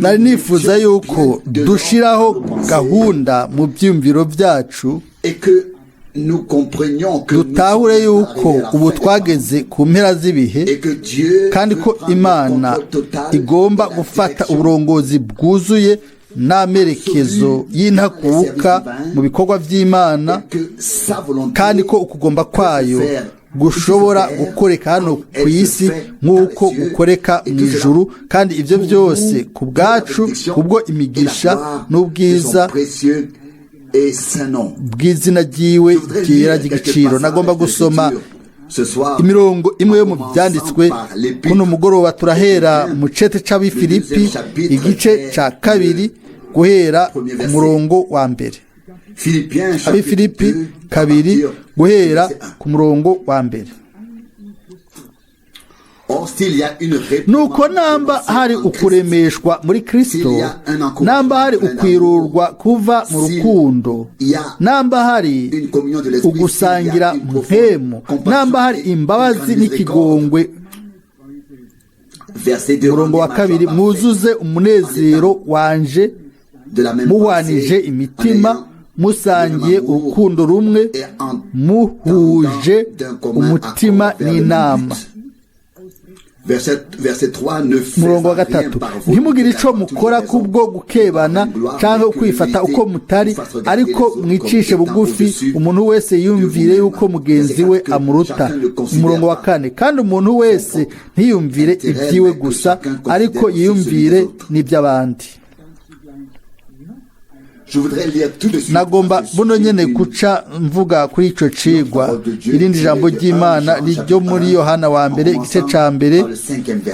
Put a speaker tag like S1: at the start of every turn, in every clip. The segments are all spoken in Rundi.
S1: nari nifuza yuko dushiraho gahunda mu byumviro byacu dutahure yuko ubu twageze ku mpera z'ibihe kandi ko Imana igomba gufata uburongozi bwuzuye n'amerekezo y'intakuka mu bikorwa by'Imana kandi ko ukugomba kwayo gushobora gukoreka hano ku isi nk'uko gukoreka mu ijuru kandi ibyo byose ku bwacu kubwo imigisha n'ubwiza bw'izina ryiwe ryera ry'igiciro. Nagomba gusoma imirongo imwe yo mu byanditswe kuno mugoroba. Turahera mu cete c'Abifilipi igice ca kabiri guhera ku murongo wa mbere. Abifilipi kabiri guhera ku murongo wa mbere. Nuko namba hari ukuremeshwa muri Kristo, namba hari ukwirurwa kuva mu rukundo, namba hari ugusangira mpemu, namba hari imbabazi n'ikigongwe. Murongo wa kabiri, muzuze umunezero wanje muhwanije imitima, musangiye urukundo rumwe, muhuje umutima n'inama. Murongo wa gatatu, ntimugire ico mukora kubwo gukebana cyangwa kwifata uko mutari, ariko mwicishe bugufi, umuntu wese yumvire yuko mugenzi we amuruta. Murongo wa kane, kandi umuntu wese ntiyumvire ibyiwe gusa, ariko yiyumvire n'iby'abandi. Nagomba buno nyene guca mvuga kuri ico cigwa. Irindi jambo ry'Imana ryo muri Yohana wa mbere igice ca mbere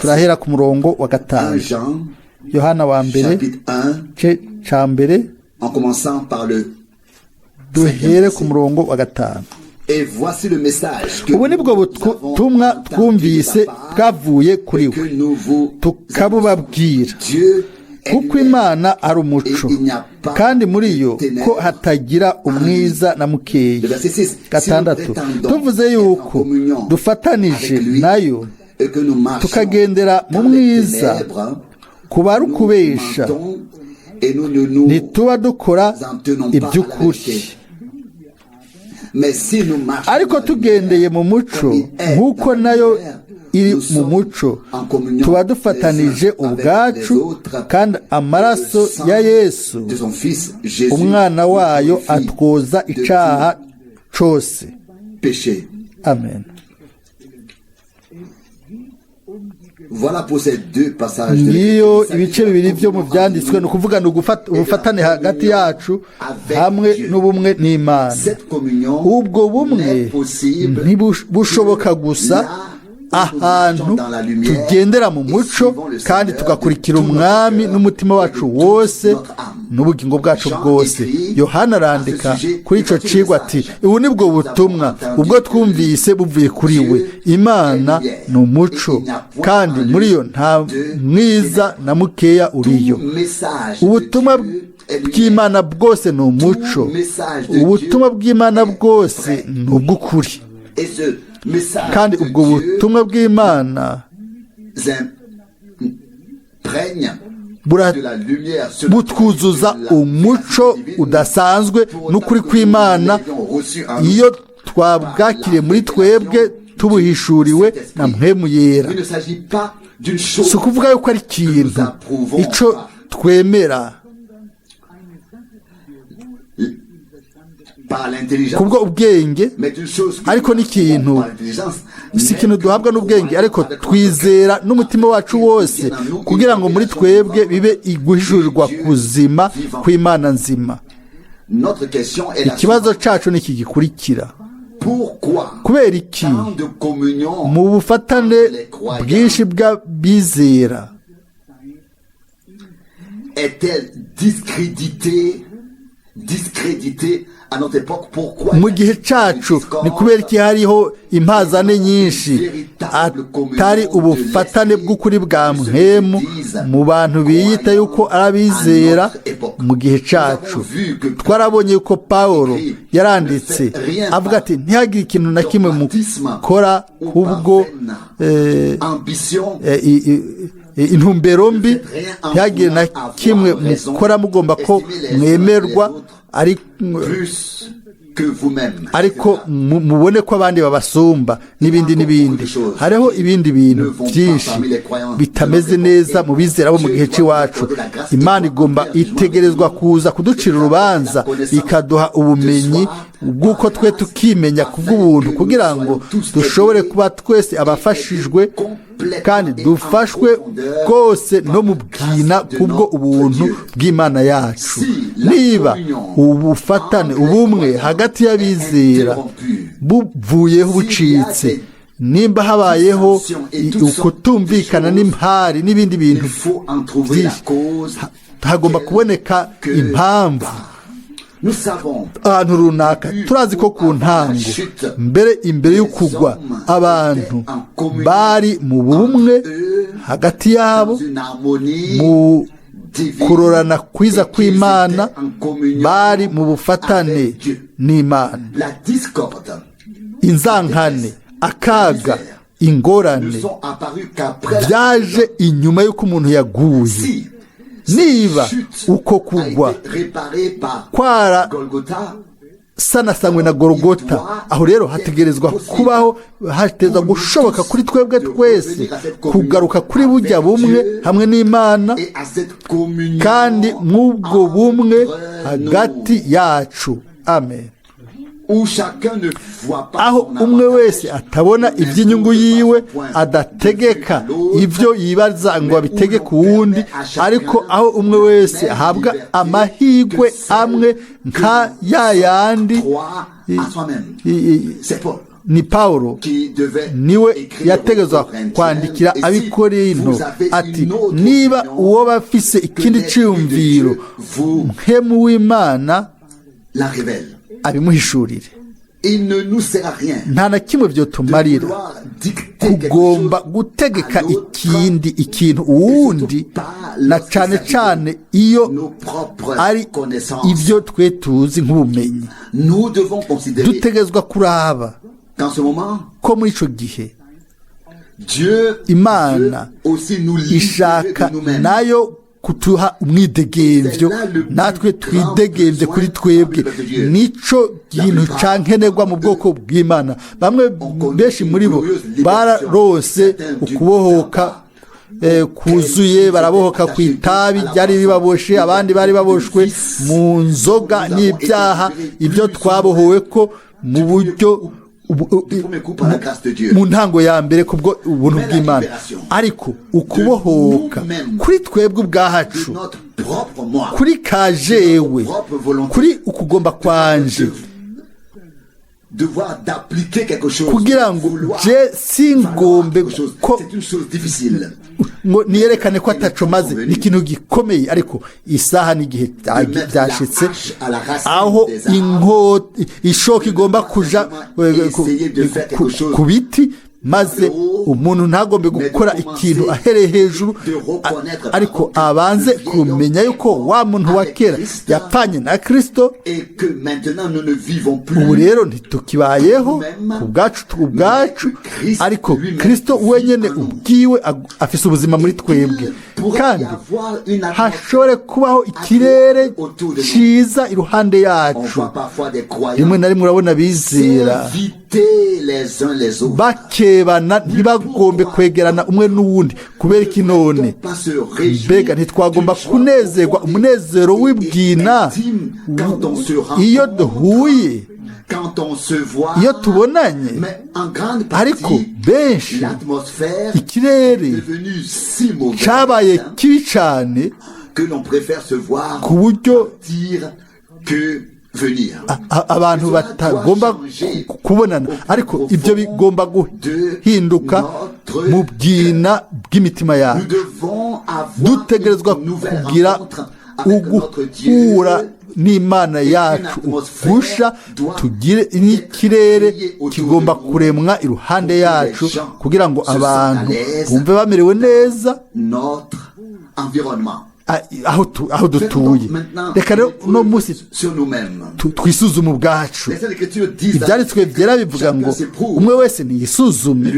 S1: turahera ku murongo wa gatanu. Yohana wa mbere igice ca mbere duhere ku murongo wa gatanu. Ubu nibwo butumwa twumvise bwavuye kuri we tukabubabwira, kuko Imana ari umuco kandi muri yo ko hatagira umwiza na mukeya. Gatandatu, tuvuze yuko dufatanije nayo tukagendera mu mwiza, kuba ari ukubesha, ntituba dukora iby'ukuri. Ariko tugendeye mu muco nk'uko nayo iri mu muco, tuba dufatanije ubwacu, kandi amaraso ya Yesu umwana wayo atwoza icaha cose. Amen. Niyo ibice bibiri byo mu byanditswe, ni ukuvuga ni ubufatane hagati yacu hamwe n'ubumwe n'Imana. Ubwo bumwe ntibushoboka gusa ahantu tugendera mu muco kandi tugakurikira umwami n'umutima wacu wose n'ubugingo bwacu bwose. Yohana arandika kuri ico cigwa ati, ubu nibwo butumwa ubwo twumvise buvuye kuri we. Imana ni umuco kandi muri yo nta mwiza na mukeya uriyo. Ubutumwa bw'Imana bwose ni umuco, ubutumwa bw'Imana bwose ni ubw'ukuri, kandi ubwo butumwa bw'Imana butwuzuza umuco udasanzwe n'ukuri kw'Imana iyo twabwakiriye muri twebwe tubuhishuriwe na mpwemu yera. Si ukuvuga yuko ari ikintu ico twemera kubwo ubwenge, ariko n'ikintu si ikintu duhabwa n'ubwenge, ariko twizera n'umutima wacu wose kugira ngo muri twebwe bibe iguhishurirwa kuzima kw'Imana nzima. Ikibazo cacu ni iki gikurikira: kubera iki mu bufatane bwinshi bw'abizera est-elle discréditée mu gihe cacu? Ni kubera iki hariho impazane nyinshi atari ubufatane bw'ukuri bwa mpemu mu bantu biyita yuko arabizera mu gihe cacu? Twarabonye yuko Pawulo yaranditse avuga ati, ntihagire ikintu na kimwe mukora kubwo intumbero mbi, ntihagire na kimwe mukora mugomba ko mwemerwa ariko mubone ko abandi babasumba n'ibindi n'ibindi. hariho ibindi bintu byinshi bitameze neza mu bizera bo mu gihe cy'iwacu. Imana igomba itegerezwa kuza kuducira urubanza, ikaduha ubumenyi bw'uko twe tukimenya kubw'ubuntu, kugira ngo dushobore kuba twese abafashijwe kandi dufashwe rwose no mu bwina kubwo ubuntu bw'Imana yacu. Niba ubufatane, ubumwe hagati y'abizera buvuyeho bucitse, nimba habayeho ukutumvikana n'impari n'ibindi bintu byinshi, hagomba kuboneka impamvu ahantu runaka. turazi ko ku ntango imbere y'ukugwa abantu bari mu bumwe hagati yabo, mu kurorana kwiza kw'Imana, bari mu bufatane n'Imana. inzankane, akaga, ingorane byaje inyuma y'uko umuntu yaguye. Niba uko kugwa kwara sanasangwe na Golgota, aho rero hategerezwa kubaho, hategerezwa gushoboka kuri twebwe twese kugaruka kuri bujya bumwe hamwe n'Imana, kandi mw'ubwo bumwe hagati yacu. Amen. aho umwe wese atabona iby'inyungu yiwe, adategeka ibyo yibaza ngo abitegeke uwundi, ariko aho umwe wese ahabwa amahirwe amwe nka yayandi. Ni Pawulo niwe yategezwa kwandikira ab'Ikorinto ati, niba uwo bafise ikindi cyumviro, mpemu w'Imana abimuhishurire. nta na kimwe byo tumarira kugomba gutegeka ikintu uwundi, na cyane cyane iyo ari ibyo twe tuzi nk'ubumenyi. dutegezwa kuraba ko muri icyo gihe Imana ishaka nayo kutuha umwidegemvyo, natwe twidegemvye kuri twebwe. nico kintu cankenerwa mu bwoko bw'Imana. bamwe benshi muri bo bararose ukubohoka kuzuye, barabohoka ku itabi ryari ribaboshe, abandi bari baboshwe mu nzoga n'ibyaha, ibyo twabohowe ko mu buryo mu ntango ya mbere kubwo ubuntu bw'Imana. ariko ukubohoka kuri twebwe ubwacu, kuri kajewe, kuri ukugomba kwanje, kugira ngo je singombe ko ngo niyerekane ko ataco maze, ni ikintu gikomeye. ariko isaha n'igihe byashitse aho ishoka igomba kuja ku biti, maze umuntu ntagombe gukora ikintu ahereye hejuru, ariko abanze kumenya yuko wa muntu wa kera yapfanye na Kristo. ubu rero ntitukibayeho ubwacu, ariko Kristo wenyine ubwiwe afise ubuzima muri twebwe, kandi hashobore kubaho ikirere cyiza iruhande yacu. rimwe na rimwe urabona bizera bakebana, ntibagombe kwegerana umwe n'uwundi. kubera iki none? mbega ntitwagomba kunezerwa umunezero w'ibwina iyo duhuye, iyo tubonanye? ariko benshi ikirere cyabaye kibi cyane ku buryo abantu batagomba kubonana. ariko ibyo bigomba guhinduka mu bwina bw'imitima yacu. dutegerezwa kugira uguhura n'Imana yacu ugusha, tugire n'ikirere kigomba kuremwa iruhande yacu, kugira ngo abantu bumve bamerewe neza aho dutuye. reka rero uno munsi twisuzume ubwacu. ibyanditswe byera bivuga ngo umwe wese niyisuzume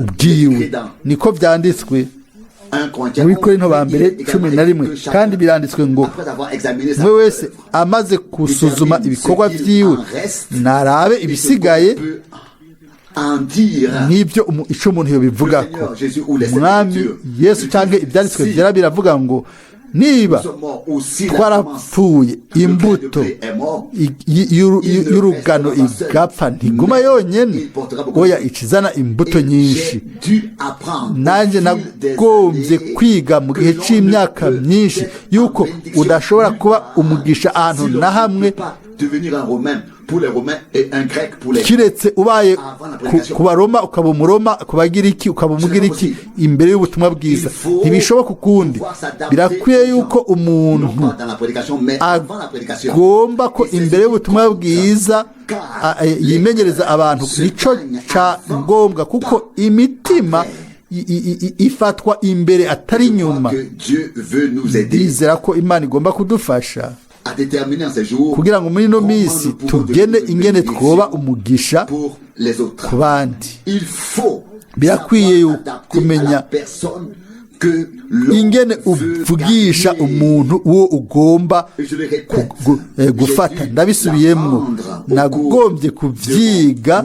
S1: ubwiwe, niko byanditswe. mu Bikorinto ba mbere 11 kandi biranditswe ngo umwe wese amaze gusuzuma ibikorwa vyiwe narabe ibisigaye n'ibyo ico umuntu yobivugako. Umwami Yesu canke ivyanditswe vyera biravuga ngo niba twarapfuye imbuto y'urugano igapfa ntiguma yonyene, oya ikizana imbuto nyinshi. Nanjye nagombye kwiga mu gihe c'imyaka myinshi yuko udashobora kuba umugisha ahantu na hamwe kiretse ubaye ku Baroma ukaba Umuroma, ku Bagiriki ukaba Umugiriki imbere y'ubutumwa bwiza. Ntibishoboka ukundi. Birakwiye yuko umuntu agomba ko imbere y'ubutumwa bwiza yimenyereza abantu. Nico ca ngombwa kuko imitima ifatwa imbere atari inyuma. Ndizera ko Imana igomba kudufasha kugira ngo muri ino minsi tugene ingene twoba umugisha ku bandi. Birakwiye kumenya ingene uvugisha umuntu uwo ugomba gufata. Ndabisubiyemwo, nagombye kuvyiga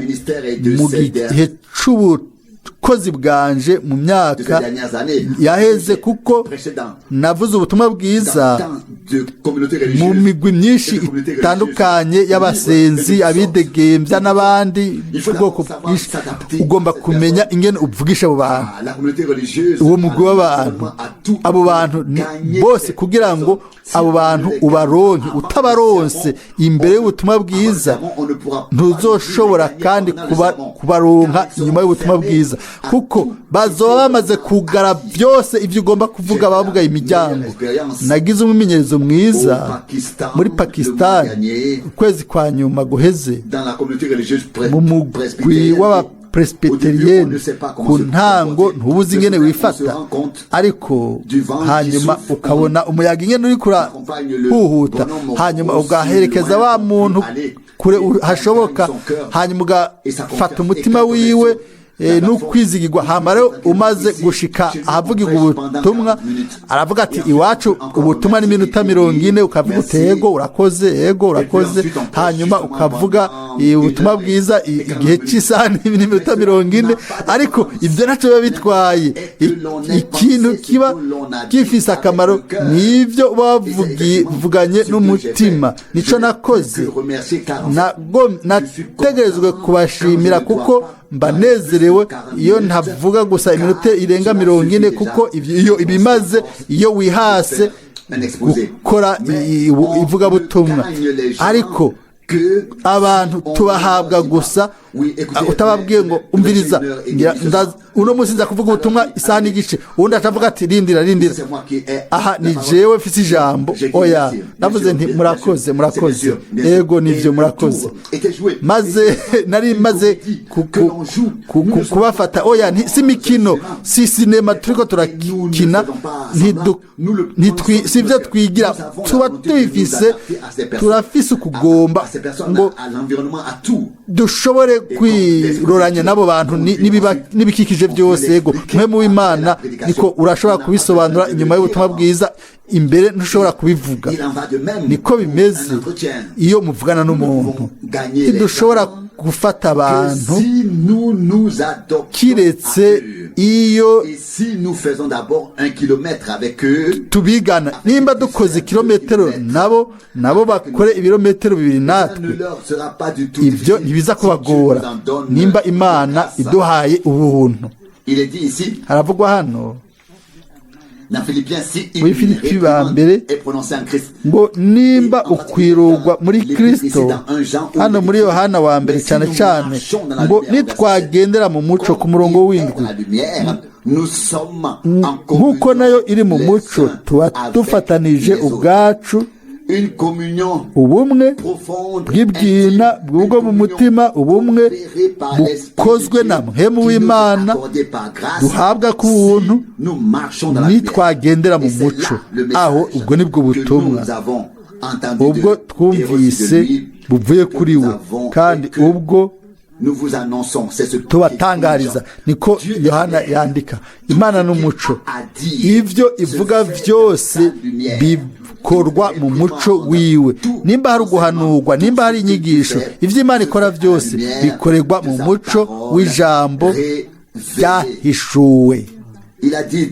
S1: mu gihe c'ubukozi bwanje mu myaka yaheze, kuko navuze ubutumwa bwiza mu migwi myinshi itandukanye y'abasenzi, abidegembya n'abandi ubwoko bwinshi. Ugomba kumenya ingene uvugisha abo bantu, uwo mugwi w'abantu, abo bantu bose, kugira ngo abo bantu ubaronke. Utabaronse imbere y'ubutumwa bwiza ntuzoshobora kandi kubaronka inyuma y'ubutumwa bwiza, kuko bazoba bamaze kugara byose ibyo ugomba kuvuga, bavuga imiryango. Nagize umwimenyerezo mwiza muri Pakistan ukwezi kwa nyuma guheze mu mugwi w'abapresbyterienne. Ku ntango ntubuzi ingene wifata, ariko hanyuma ukabona umuyaga ingene uri kurahuhuta, hanyuma ugaherekeza wa muntu kure hashoboka, hanyuma ugafata umutima wiwe n'ukwizigirwa. Hama rero umaze gushika ahavugirwa ubutumwa, aravuga ati iwacu ubutumwa ni minota 40. Ukavuga uti ego urakoze, hanyuma ukavuga ubutumwa bwiza igihe cy'isaha n'iminota 40. ariko ibyo ntacyo biba bitwaye. Ikintu kiba gifise akamaro n'ivyo bavuganye n'umutima. Nico nakoze, nategerezwe kubashimira kuko mbanezerewe iyo ntavuga gusa iminota irenga 40, kuko iyo ibimaze, iyo wihase gukora ivugabutumwa. Ariko abantu tubahabwa gusa, utababwiye ngo umviriza uno munsi nza kuvuga ubutumwa isaha n'igice, ubundi atavuga ati rindira aha ni jewe mfise ijambo. Oya, navuze nti murakoze, ego nivyo murakoze, maze nari maze kubafata. Oya, si mikino, si sinema turiko turakina, sivyo twigira, tuba turafise ukugomba ngo dushobore kwiroranya n'abo bantu n'ibikikije byose. Ego mpemu w'Imana niko urashobora kubisobanura inyuma y'ubutumwa bwiza, imbere ntushobora kubivuga. Niko bimeze iyo muvugana n'umuntu. Ntidushobora gufata abantu kiretse iyo tubigana. Nimba dukoze kilometero, nabo bakore ibirometero 2 natwe, ibyo ntibiza kubagora nimba Imana iduhaye ubuntu. Haravugwa hano muri Filipi ba mbere ngo nimba ukwirurwa muri Kristo. Hano muri Yohana wa mbere cyane cyane ngo nitwagendera mu muco, ku murongo w'indwi, nk'uko nayo iri mu muco, tuba dufatanije ubwacu ubumwe bw'ibyina bw'ubwo mu mutima, ubumwe bukozwe na mpemu w'Imana duhabwa ku buntu nitwagendera mu muco. Aho ubwo nibwo butumwa ubwo twumvise buvuye kuri we, kandi ubwo tubatangariza. Niko Yohana yandika. Imana n'umuco, ivyo ivuga vyose bikorwa mu muco wiwe. Nimba hari uguhanurwa, nimba hari inyigisho, ivyo Imana ikora vyose bikorerwa mu muco w'ijambo ryahishuwe.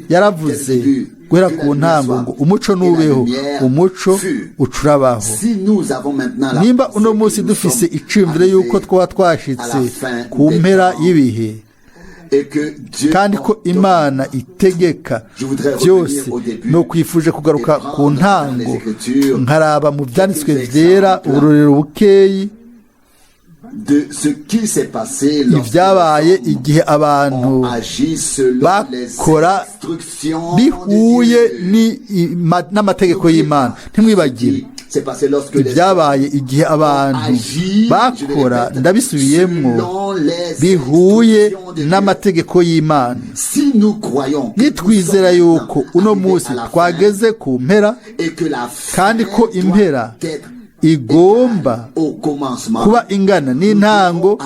S1: Yaravuze guhera ku ntango ngo umuco nubeho, umuco ucurabaho. Nimba uno munsi dufise iciyumviro yuko twoba twashitse ku mpera y'ibihe kandi ko Imana itegeka byose, no kwifuje kugaruka ku ntango nkaraba mu byanditswe vyera uburorero bukeyi ibyabaye igihe abantu bakora bihuye n'amategeko y'Imana. Ntimwibagire ibyabaye igihe abantu bakora, ndabisubiyemwo, bihuye n'amategeko y'Imana. Nitwizera yuko uno munsi twageze ku mpera kandi ko impera igomba kuba ingana n'intango,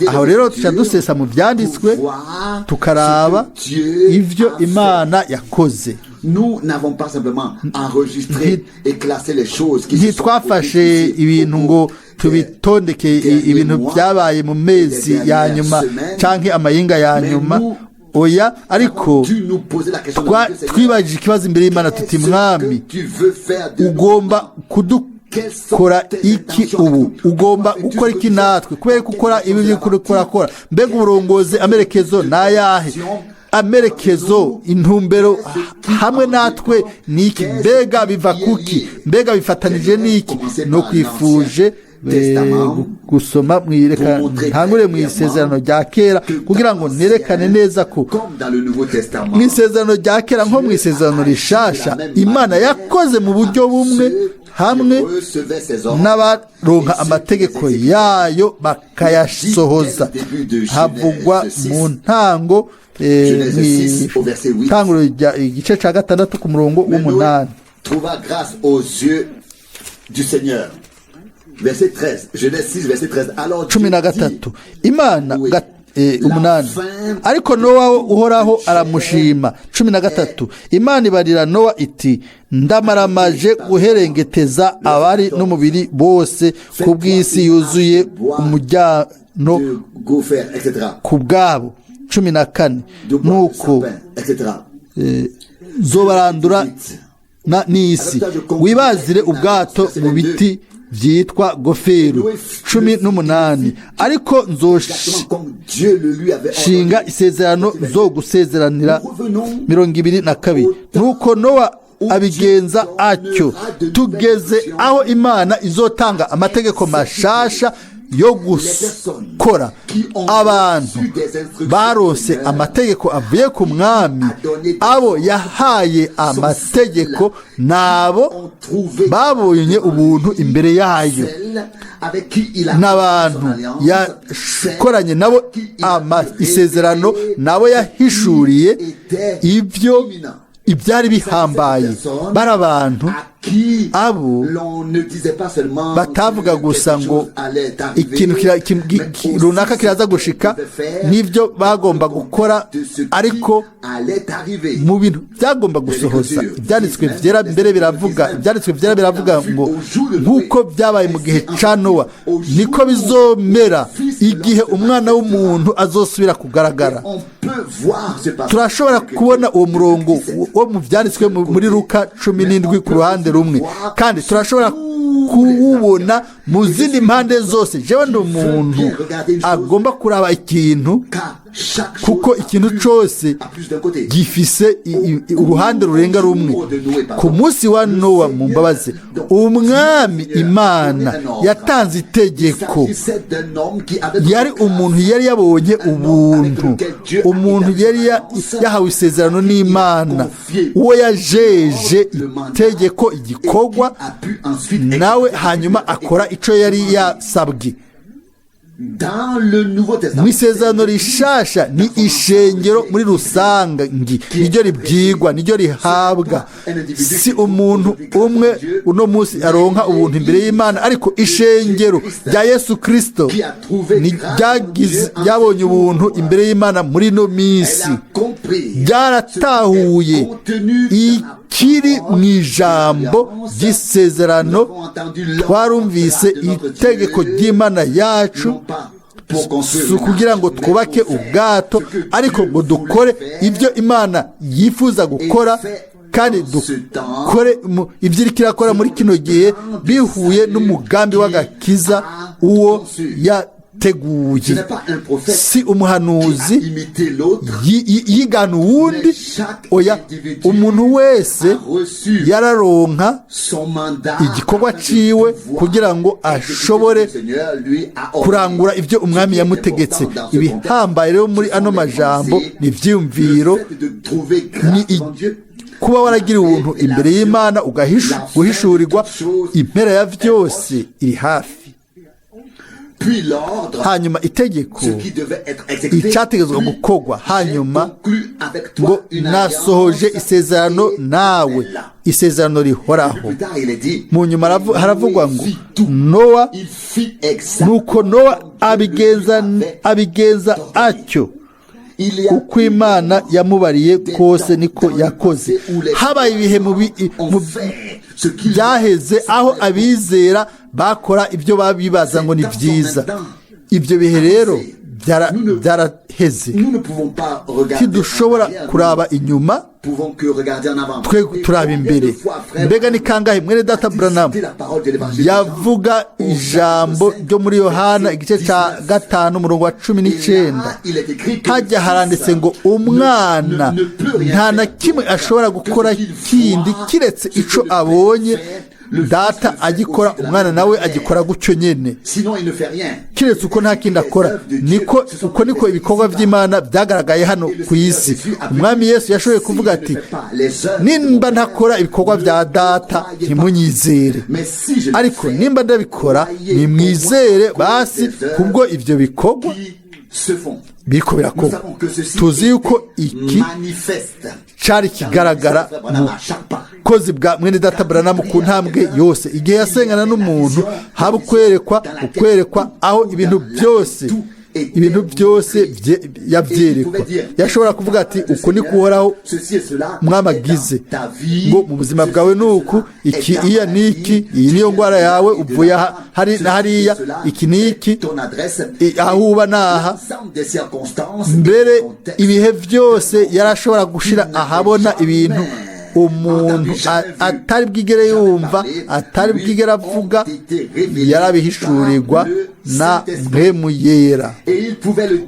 S1: aho rero tuca dusesa mu byanditswe tukaraba ivyo Imana yakoze. Ntitwafashe ibintu ngo tubitondeke ibintu byabaye mu mezi ya nyuma canke amayinga ya nyuma, oya, ariko twibajije ikibazo imbere y'Imana tuti, Mwami, ugomba kora iki ubu? Ugomba gukora iki natwe? Kubera gukora ibi by'ukurakora, mbega uburongozi amerekezo nayahe? Amerekezo, intumbero hamwe natwe niki? Mbega biva kuki? Mbega bifatanije niki? No kwifuje gusoma mwireka ntangure mu isezerano rya kera kugira ngo nerekane neza ko mu isezerano rya kera nko mu isezerano rishasha Imana yakoze mu buryo bumwe hamwe n'abaronka amategeko yayo bakayasohoza. Havugwa mu ntango tanguro igice ca 6 ku murongo w'8.
S2: Trouva grâce aux yeux du Seigneur. Verset 13, Genèse 6 verset 13. Alors
S1: 13 Imana 8. Ariko Nowa uhoraho aramushima. 13 Imana ibarira Nowa iti, ndamaramaje guherengeteza abari n'umubiri bose ku bw'isi yuzuye umujyano ku bwabo. 14 nuko zobarandura n'isi, wibazire ubwato mu biti vyitwa goferu. 18 ariko nzoshinga isezerano zo gusezeranira. 22 nuko Nowa abigenza atyo. Tugeze aho Imana izotanga amategeko mashasha yo gukora. Abantu barose amategeko avuye ku Mwami, abo yahaye amategeko nabo babonye ubuntu imbere yayo, n'abantu yakoranye nabo isezerano, nabo yahishuriye ibyo ibyari bihambaye. Bari abantu abo batavuga gusa ngo ikintu runaka kiraza gushika n'ibyo bagomba gukora, ariko mu bintu byagomba gusohoza. Ibyanditswe byera mbere biravuga ngo nk'uko byabaye mu gihe ca Nowa niko bizomera igihe umwana w'umuntu azosubira kugaragara. Turashobora kubona uwo murongo wo mu byanditswe muri Luka 17 ku ruhande rumwe, kandi turashobora kuwubona mu zindi mpande zose. Jewe ndi umuntu agomba kuraba ikintu, kuko ikintu cyose gifise uruhande rurenga rumwe. Ku munsi wa Nowa, mu mbabazi, Umwami Imana yatanze itegeko. Yari umuntu yari yabonye ubuntu, umuntu yari yahawe isezerano n'Imana, uwo yajeje itegeko igikorwa nawe hanyuma akora ico yari yasabwe.
S2: dans le Nouveau
S1: mu
S2: Testament,
S1: isezerano rishasha ni ishengero muri rusange niryo ribwirwa niryo rihabwa, si umuntu umwe uno munsi aronka ubuntu imbere y'Imana, ariko ishengero rya Yesu Kristo ryabonye ubuntu imbere y'Imana muri ino minsi, ryaratahuye ikiri mu ijambo ry'isezerano. Twarumvise itegeko ry'Imana yacu si ukugira ngo twubake ubwato, ariko ngo dukore ibyo Imana yifuza gukora, kandi dukore ibyo iriko irakora muri kino gihe bihuye n'umugambi w'agakiza uwo yateguye. Si umuhanuzi yigana uwundi, oya, umuntu wese yararonka igikorwa ciwe kugira ngo ashobore kurangura ibyo umwami yamutegetse. Ibihambaye rero muri ano majambo ni ivyiyumviro, ni kuba waragira ubuntu imbere y'Imana guhishurirwa impera ya vyose iri hafi. Hanyuma itegeko icyategetswe gukorwa, hanyuma ngo nasohoje isezerano nawe, isezerano rihoraho. Mu nyuma haravugwa ngo Nowa, nuko Nowa abigenza atyo, uko Imana yamubariye kose niko yakoze. Habaye ibihe byaheze aho abizera bakora ibyo babibaza ngo ni byiza. Ibyo bihe rero byaraheze, ntidushobora kuraba inyuma, twe turaba imbere. Mbega ni kangahe mwene data Branham yavuga ijambo ryo muri Yohana igice cya 5:19, hajya haranditse ngo umwana nta na kimwe ashobora gukora kindi kiretse ico abonye data agikora, umwana nawe agikora gutyo nyene, kiretse uko nta kindi akora. Uko niko ibikorwa by'Imana byagaragaye hano ku isi. Umwami Yesu yashoboye kuvuga ati, nimba ntakora ibikorwa bya data ntimunyizere, ariko nimba ndabikora nimwizere basi, kubwo ibyo bikorwa biriko birakorwa. Tuzi yuko iki cari kigaragara mu kozi bwa mwene data Branham ku ntambwe yose. Igihe yasengana n'umuntu, haba ukwerekwa aho ibintu byose yabyerekwa. Yashobora kuvuga ati, uku ni kuhoraho mwamagize, ngo mu buzima bwawe nuku, iki iya niki, iyi niyo ngwara yawe, uvuye hari na hariya, iki niki, aho uba naha. Mbere ibihe byose yarashobora gushira ahabona ibintu umuntu atari bwigere yumva, atari bwigere avuga, yarabihishurirwa na mpwemu yera.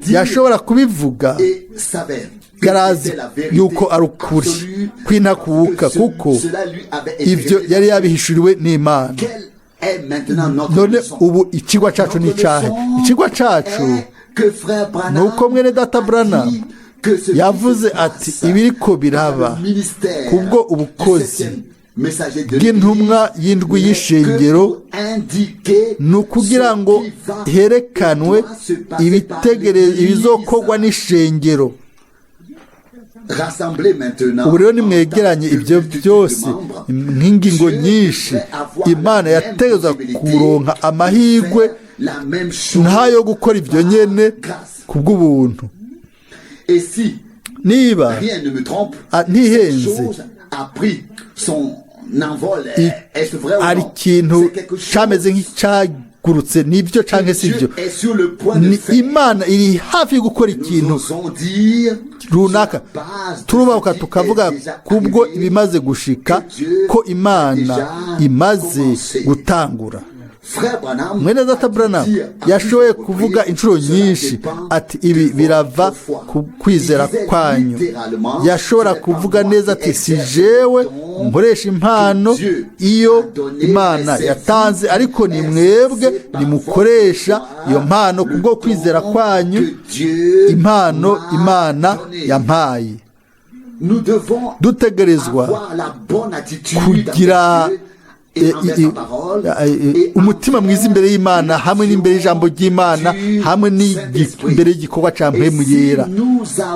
S1: Yashobora kubivuga, yarazi yuko ari ukuri kw'intakuka, kuko ibyo yari yabihishuriwe n'Imana. None ubu ikigwa cacu ni icahe? Ikigwa cacu ni uko mwene data Branham yavuze ati, ibiriko biraba kubwo ubukozi bw'intumwa y'indwi y'ishengero, ni ukugira ngo herekanwe ibizokorwa n'ishengero. Ubu rero nimwegeranye ibyo byose nk'ingingo nyinshi. Imana yategeza kuronka amahirwe ntayo gukora ibyo nyene kubw'ubuntu. Niba ntihenze ari ikintu cameze nk'icyagurutse, nibyo canke sibyo? Ni Imana iri hafi gukora ikintu runaka. Turubahuka tukavuga kubwo ibimaze gushika ko Imana imaze gutangura. Mwene data Branham yashoboye kuvuga inshuro nyinshi ati, ibi birava ku kwizera kwanyu. Yashobora kuvuga neza ati, si jewe nkoresha impano iyo Imana yatanze, ariko ni mwebwe nimukoresha iyo mpano kubwo kwizera kwanyu, impano Imana yampaye. Dutegerezwa kugira umutima mwiza imbere y'Imana hamwe n'imbere y'ijambo ry'Imana hamwe n'imbere y'igikorwa cya mpemu yera.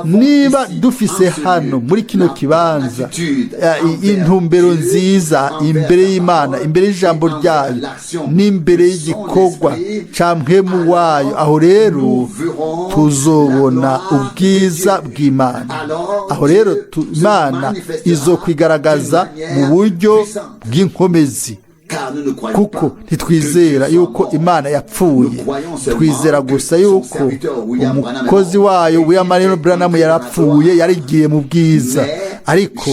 S1: Niba dufise hano muri kino kibanza intumbero nziza imbere y'Imana, imbere y'ijambo ryayo n'imbere y'igikorwa cya mpemu wayo, aho rero tuzobona ubwiza bw'Imana. Aho rero Imana izokwigaragaza mu buryo bw'inkomezi, kuko ntitwizera yuko Imana yapfuye, twizera gusa yuko umukozi wayo William Marion Branham yarapfuye, yarigiye mu bwiza, ariko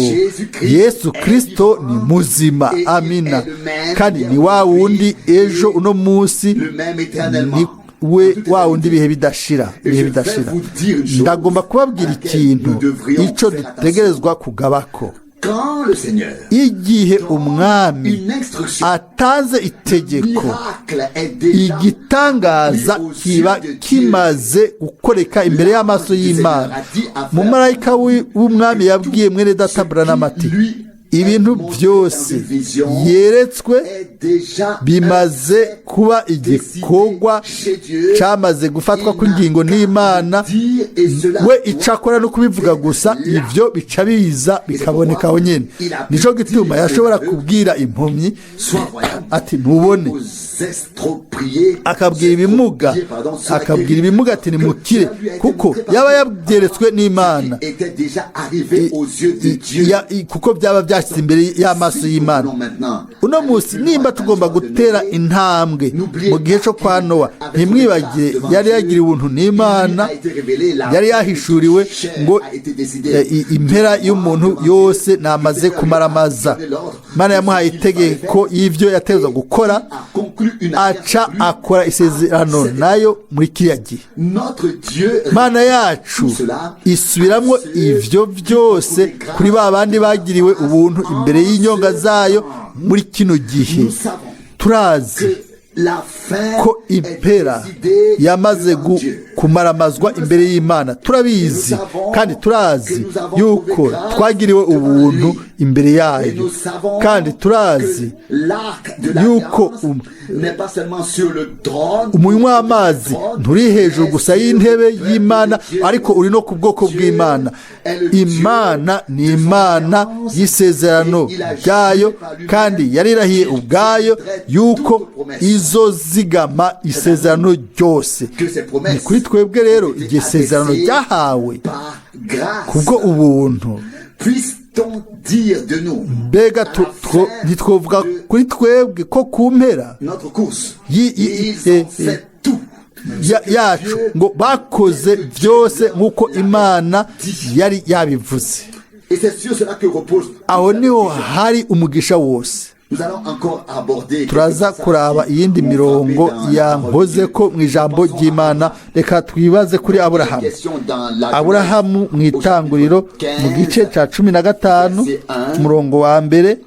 S1: Yesu Kristo ni muzima. Amina. kandi ni wa wundi ejo uno munsi ni we wa wundi ibihe bidashira. Ndagomba kubabwira ikintu icyo dutegerezwa kugabako. Igihe umwami atanze itegeko, igitangaza kiba kimaze gukoreka imbere y'amaso y'Imana. Umumarayika w'umwami yabwiye mwene data Branham ati, ibintu byose yeretswe bimaze kuba igikorwa cyamaze gufatwa kw'ingingo n'Imana. We icakora no kubivuga gusa, ibyo bica biza bikaboneka aho nyine. Nico gituma yashobora kubwira impumyi ati ntubone, akabwira ibimuga ati nimukire, kuko yaba yabyeretswe n'Imana, kuko byaba byashyize imbere y'amaso y'Imana. Uno munsi nimba tugomba gutera intambwe mu gihe cyo kwa Nowa, ntimwibagire yari yagiriye ubuntu n'Imana, yari yahishuriwe ngo impera y'umuntu yose namaze kumaramaza. Imana yamuhaye itegeko y'ibyo yategerezwa gukora, aca akora isezerano nayo muri kiriya gihe. Imana yacu isubiramo ibyo byose kuri ba bandi bagiriwe ubuntu imbere y'inyonga zayo muri kino gihe. Turazi ko impera yamaze kumaramazwa imbere y'Imana, turabizi, kandi turazi yuko twagiriwe ubuntu imbere yayo, kandi turazi yuko umunywa w'amazi nturi hejuru gusa y'intebe y'Imana, ariko uri no ku bwoko bw'Imana. Imana ni Imana y'isezerano ryayo, kandi yarirahiye ubwayo yuko izozigama isezerano ryose. Ni kuri twebwe rero igihe isezerano ryahawe kubwo ubuntu. Mbega ntitwovuga kuri twebwe ko ku mpera yacu ngo bakoze byose nk'uko Imana yari yabivuze. Aho niho hari umugisha wose. Turaza kuraba iyindi mirongo yankoze ko mu ijambo ry'Imana. Reka twibaze kuri Aburahamu mu Itanguriro mu gice cya 15 umurongo wa mbere.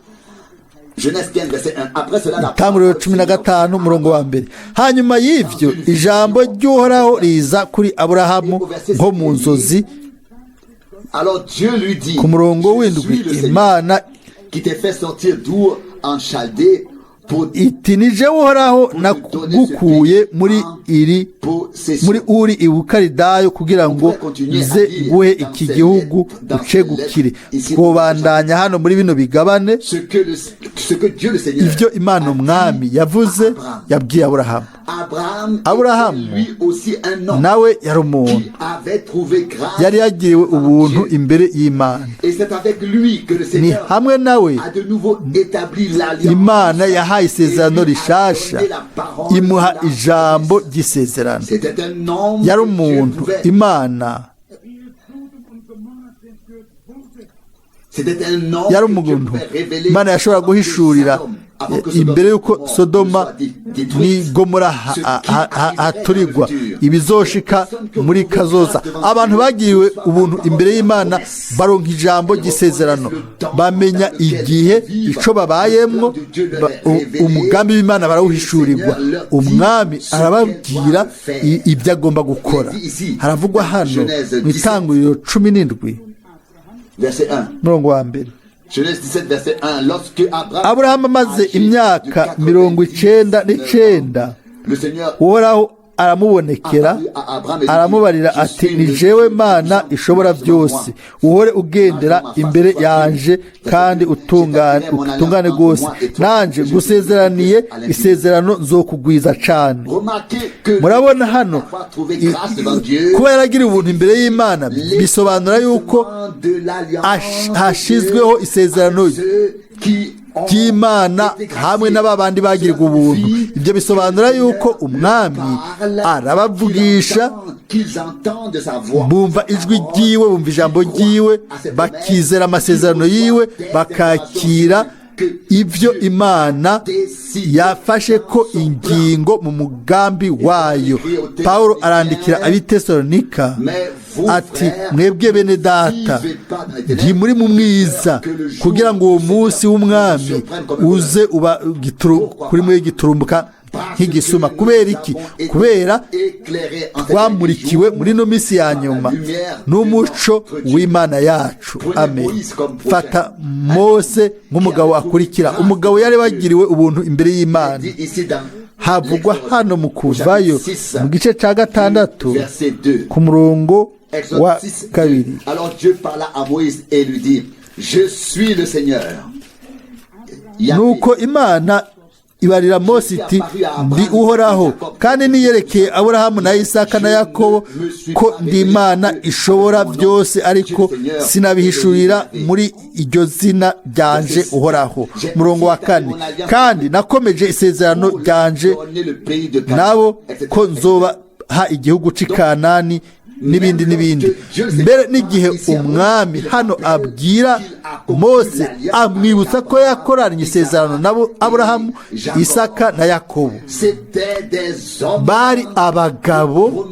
S1: Itanguriro 15 umurongo wa mbere. Hanyuma y'ivyo ijambo ry'Uhoraho riza kuri Aburahamu nko mu nzozi. Ku murongo w'indwi, Imana iti nije Uhoraho nagukuye muri Uri Ibukaridayo kugira ngo nze guhe iki gihugu ucegukire. Twobandanya hano muri bino bigabane ibyo Imana umwami yavuze, yabwiye Aburahamu nawe yari umuntu, yari yagiriwe ubuntu imbere y'Imana. Ni hamwe nawe Imana yahaye isezerano rishasha, imuha ijambo ry'isezerano. Yari umuntu, Imana yari umuntu Imana yashobora guhishurira imbere y'uko Sodoma ni Gomora haturigwa ibizoshika muri kazoza. Abantu bagiriwe ubuntu imbere y'Imana baronka ijambo ry'isezerano, bamenya igihe ico babayemwo, umugambi w'Imana barawuhishurirwa. Umwami arababwira ibyo agomba gukora. Haravugwa hano mu Itanguriro 17 murongo wa mbere.
S2: Genèse 17, verset 1. Lorsque Abraham
S1: aburahamu amaze imyaka 99
S2: le Seigneur
S1: uhoraho aramubonekera aramubarira ati ni jewe mana ishobora byose uhore ugendera imbere yanje kandi utungane rwose nanje gusezeraniye isezerano nzokugwiza cane. Murabona hano kuba yaragiriye ubuntu imbere y'Imana bisobanura yuko hashizweho isezerano ry'Imana hamwe n'ababandi bagirwa ubuntu. Ibyo bisobanura yuko umwami arabavugisha, bumva ijwi ryiwe, bumva ijambo ryiwe, bakizera amasezerano yiwe, bakakira ibyo Imana yafashe ko ingingo mu mugambi wayo. Pawulo arandikira ab'Itesalonika ati mwebwe bene data ntimuri mu mwiza kugira ngo uwo munsi w'umwami uze uba kuri mwe giturumbuka nk'igisuma. Kubera iki? Kubera twamurikiwe muri no minsi ya nyuma n'umuco w'Imana yacu. Amen. Fata Mose nk'umugabo akurikira, umugabo yari bagiriwe ubuntu imbere y'Imana. Havugwa hano mu Kuvayo mu gice cya 6 ku murongo wa 2.
S2: Alors Dieu parla à Moïse et lui dit, je suis le Seigneur.
S1: Nuko Imana ibarira Mose iti ndi uhoraho, kandi niyerekeye Aburahamu na Isaka na Yakobo ko ndi Imana ishobora byose, ariko sinabihishurira muri iryo zina ryanje uhoraho. Murongo wa 4, kandi nakomeje isezerano ryanje nabo ko nzoba ha igihugu c'i Kanani n'ibindi n'ibindi. Mbere n'igihe umwami hano abwira Mose amwibutsa ko yakoranye isezerano nabo Aburahamu, Isaka na Yakobo, bari abagabo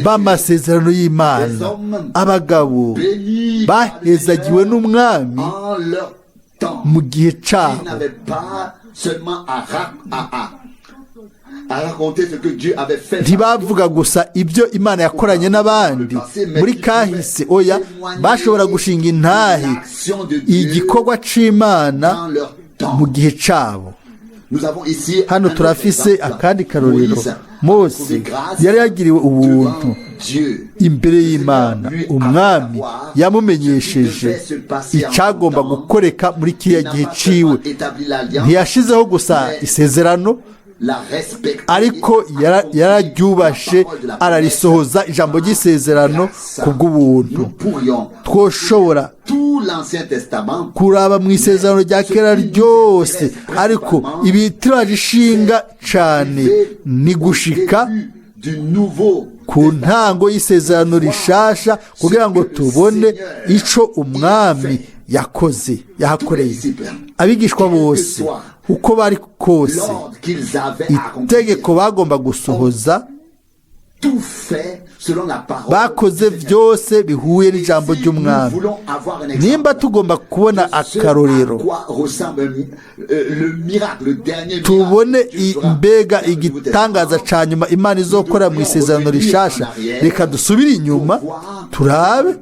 S1: b'amasezerano y'Imana, abagabo bahezagiwe n'umwami mu gihe cyabo. Ntibavuga gusa ibyo Imana yakoranye n'abandi muri kahise, oya, bashobora gushinga intahe igikorwa c'Imana mu gihe cyabo. Hano turafise akandi karorero. Mose yari yagiriwe ubuntu imbere y'Imana. Umwami yamumenyesheje icyagomba gukoreka muri kiriya gihe ciwe. Ntiyashizeho gusa isezerano, ariko yararyubashe ararisohoza ijambo ry'isezerano kubw'ubuntu. Twoshobora kuraba mu isezerano rya kera ryose, ariko ibitiraje ishinga cane ni gushika ku ntango y'isezerano rishasha kugira ngo tubone ico umwami yahakoreye abigishwa bose uko bari kose. Itegeko bagomba gusohoza bakoze byose bihuye n'ijambo ry'umwami. Nimba tugomba kubona akarorero, tubone mbega igitangaza ca nyuma Imana izokora mu isezerano rishasha, reka dusubire inyuma turabe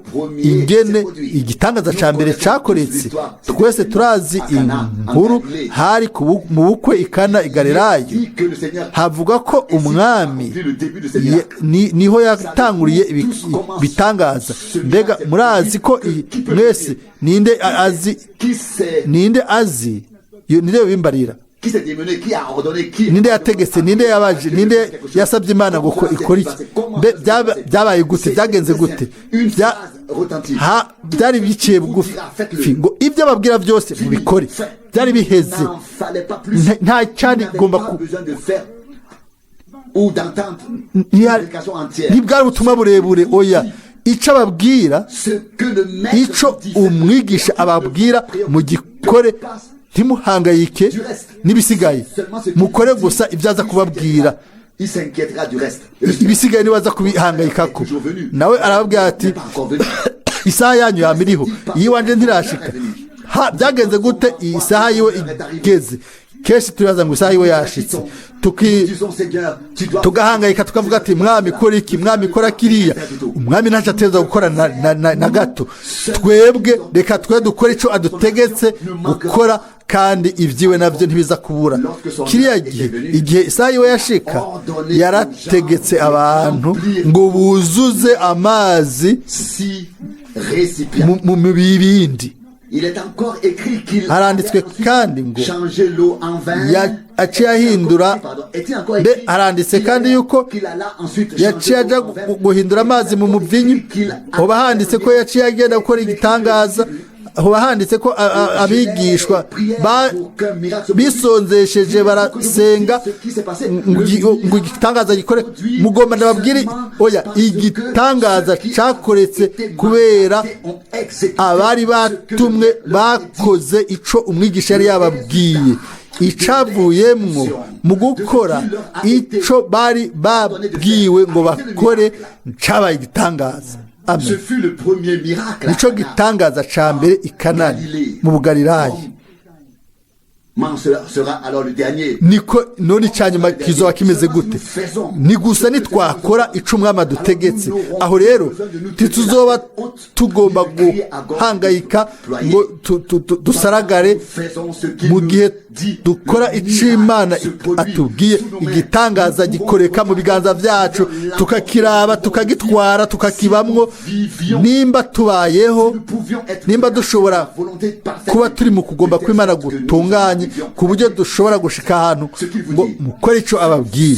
S1: ingene igitangaza ca mbere cakoretse. Twese turazi inkuru hari mu bukwe ikana i Galilaya. Havuga ko umwami niho yatanguriye bitangaza. Mbega murazi ko mwese ninde azi ninde bimbarira, ninde yategetse, ninde yabaje, ninde yasabye Imana ngo ikora iki? Byabaye gute? Byagenze gute? Byari biciye bugufi ngo ibyo babwira byose mubikore. Byari biheze, nta cyari gomba ntibwari ubutumwa burebure, oya. Icyo ababwira, icyo umwigisha ababwira mugikore, ntimuhangayike n'ibisigaye, mukore gusa ibyo aza kubabwira. Ibisigaye nibaza kubihangayikako. Nawe arababwira ati isaha yanyu yamiriho, iyi wanje ntirashika. Byagenze gute iyi saha yiwe igeze? kenshi turibaza ngo isaha iwe yashitse tugahangayika tukavuga ati mwami kora iki, mwami kora kiriya. Umwami ntacyo ateza gukora na gato. Twebwe reka twe dukora icyo adutegetse gukora, kandi ibyiwe nabyo ntibiza kubura. Kiriya gihe, igihe isaha iwe yashika, yarategetse abantu ngo buzuze amazi mu bibindi. Haranditswe kandi ngo yaciye ahindura, haranditse kandi yuko yaciye ajya guhindura amazi mu muvinyu. Hoba handitse ko yaciye agenda gukora igitangaza. Hoba handitse ko abigishwa bisonzesheje barasenga ngo igitangaza gikore. Mugomba ndababwire, oya, igitangaza cyakoretse kubera abari batumwe bakoze ico umwigisha yari yababwiye. Icavuyemwo mu gukora ico bari babwiwe ngo bakore cabaye igitangaza. Amen. Nico gitangaza ca mbere i Kanani mu Bugalilaya. Niko none cyanyuma kizoba kimeze gute? Ni gusa nitwakora ico umwami adutegetse. Aho rero tituzoba tugomba guhangayika ngo dusaragare mu gihe dukora ico Imana atubwiye. Igitangaza gikoreka mu biganza vyacu, tukakiraba, tukagitwara, tukakibamwo. Nimba tubayeho, nimba dushobora kuba turi mu kugomba kw'Imana gutunganye ku buryo dushobora gushika ahantu ngo mukore ico ababwiye,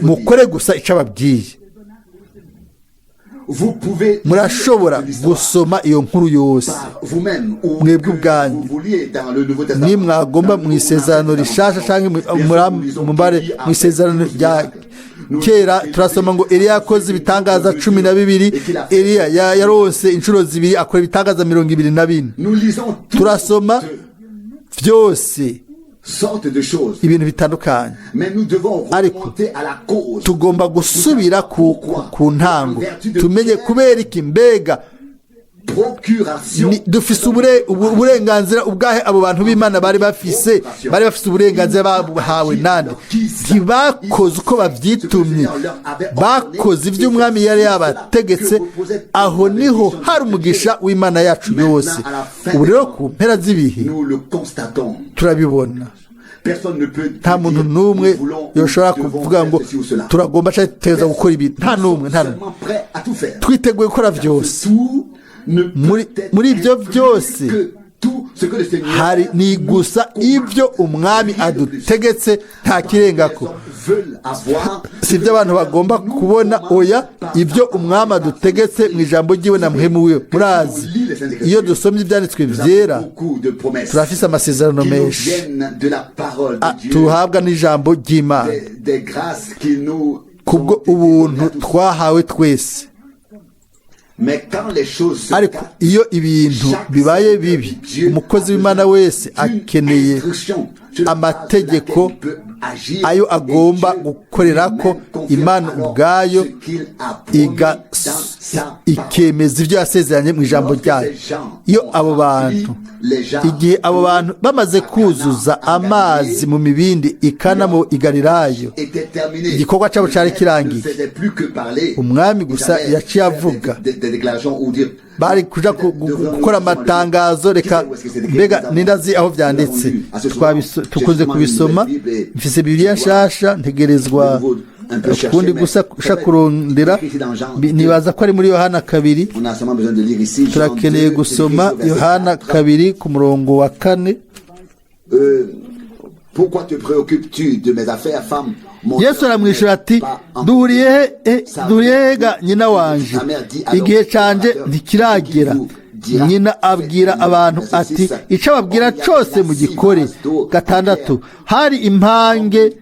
S1: mukore gusa ico ababwiye. Murashobora gusoma iyo nkuru yose mwebwe ubwanyu, nimwagomba mu isezerano rishasha canke mu isezerano rya kera. Turasoma ngo Eliya yakoze ibitangaza 12. Eliya yaronse inshuro zibiri akora ibitangaza 24. Turasoma vyose ibintu bitandukanye, ariko tugomba gusubira ku ntango, tumenye kubera iki mbega dufise uburenganzira ubwahe abo bantu b'Imana bari bafise uburenganzira bahawe nande? Ntibakoze uko bavyitumye, bakoze ivyo umwami yari yabategetse. Aho niho hari umugisha w'Imana yacu yose. Ubu rero ku mpera z'ibihe turabibona, nta muntu n'umwe yoshobora kuvuga ngo turagomba cyangwa tuteza gukora ibi. Nta n'umwe twiteguye gukora byose. Muri ibyo byose hari ni gusa ibyo umwami adutegetse, nta kirengako. Si ibyo abantu bagomba kubona, oya, ibyo umwami adutegetse mu ijambo ry'iwe na muhemu wiwe. Murazi, iyo dusomye ibyanditswe byera, turafise amasezerano menshi tuhabwa n'ijambo ry'Imana kubwo ubuntu twahawe twese. Ariko iyo ibintu bibaye bibi, umukozi w'Imana wese akeneye amategeko ayo agomba gukorera ko Imana ubwayo ikemeza ibyo yasezeranye mu ijambo ryayo. Iyo abo bantu, igihe abo bantu bamaze kuzuza amazi mu mibindi ikana mu Galilaya, igikorwa cyabo cyari kirangiye. Umwami gusa yaciye avuga, bari kuja gukora amatangazo. Reka mbega nindazi aho byanditse, tukunze kubisoma. Mfise Bibiliya nshasha, ntegerezwa kundi gusa kurondera. Nibaza ko ari muri Yohana 2. Turakeneye gusoma Yohana 2 ku murongo wa 4.
S2: Pourquoi te préoccupes-tu de mes affaires, femme?
S1: Yesu aramwishyura ati, duhuriye ga nyina wanje, igihe canje ntikiragera. Nyina abwira abantu ati, icyo babwira cyose mu gikore. 6. Hari impange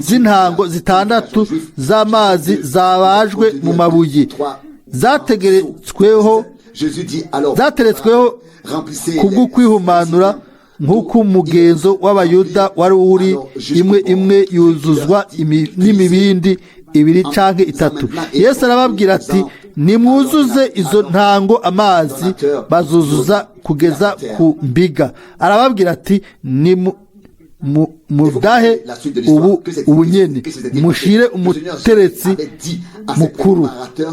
S1: z'intango 6 z'amazi zabajwe mu mabuye, zateretsweho kubwo kwihumanura, nk'uko umugenzo w'Abayuda wari uri, imwe yuzuzwa n'imibindi 2 canke 3. Yesu arababwira ati, nimwuzuze izo ntango amazi, bazuzuza kugeza ku mbiga. Arababwira ati, mudahe ubu nyene mushire umuteretsi mukuru.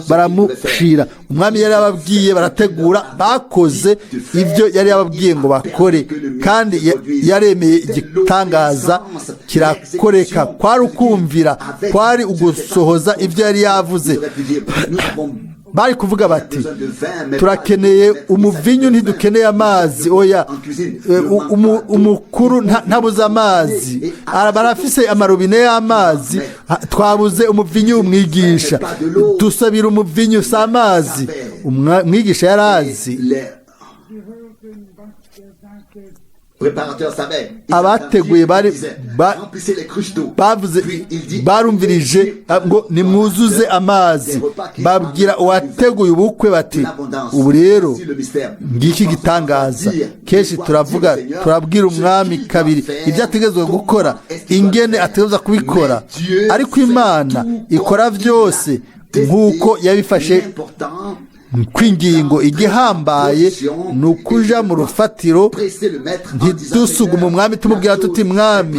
S1: Baramushira. Umwami yari yababwiye, barategura, bakoze ibyo yari yababwiye ngo bakore, kandi yaremeye igitangaza kirakoreka. Kwari ukumvira, kwari ugusohoza ibyo yari yavuze. Bari kuvuga bati turakeneye umuvinyu, ntidukeneye amazi. Oya, umukuru ntabuze amazi, barafise amarobine y'amazi, twabuze umuvinyu w'umwigisha, dusabira umuvinyu si amazi. Umwigisha yarazi, abateguye barumvirije ngo nimwuzuze amazi. Babwira uwateguye ubukwe bati ubu rero ngiki gitangaza. Kenshi turabwira umwami kabiri ibyo ategerezwa gukora, ingene ategerezwa kubikora, ariko Imana ikora byose nk'uko yabifashe kw'ingingo. igihambaye ni ukuja mu rufatiro, ntidusuguma umwami tumubwira tuti mwami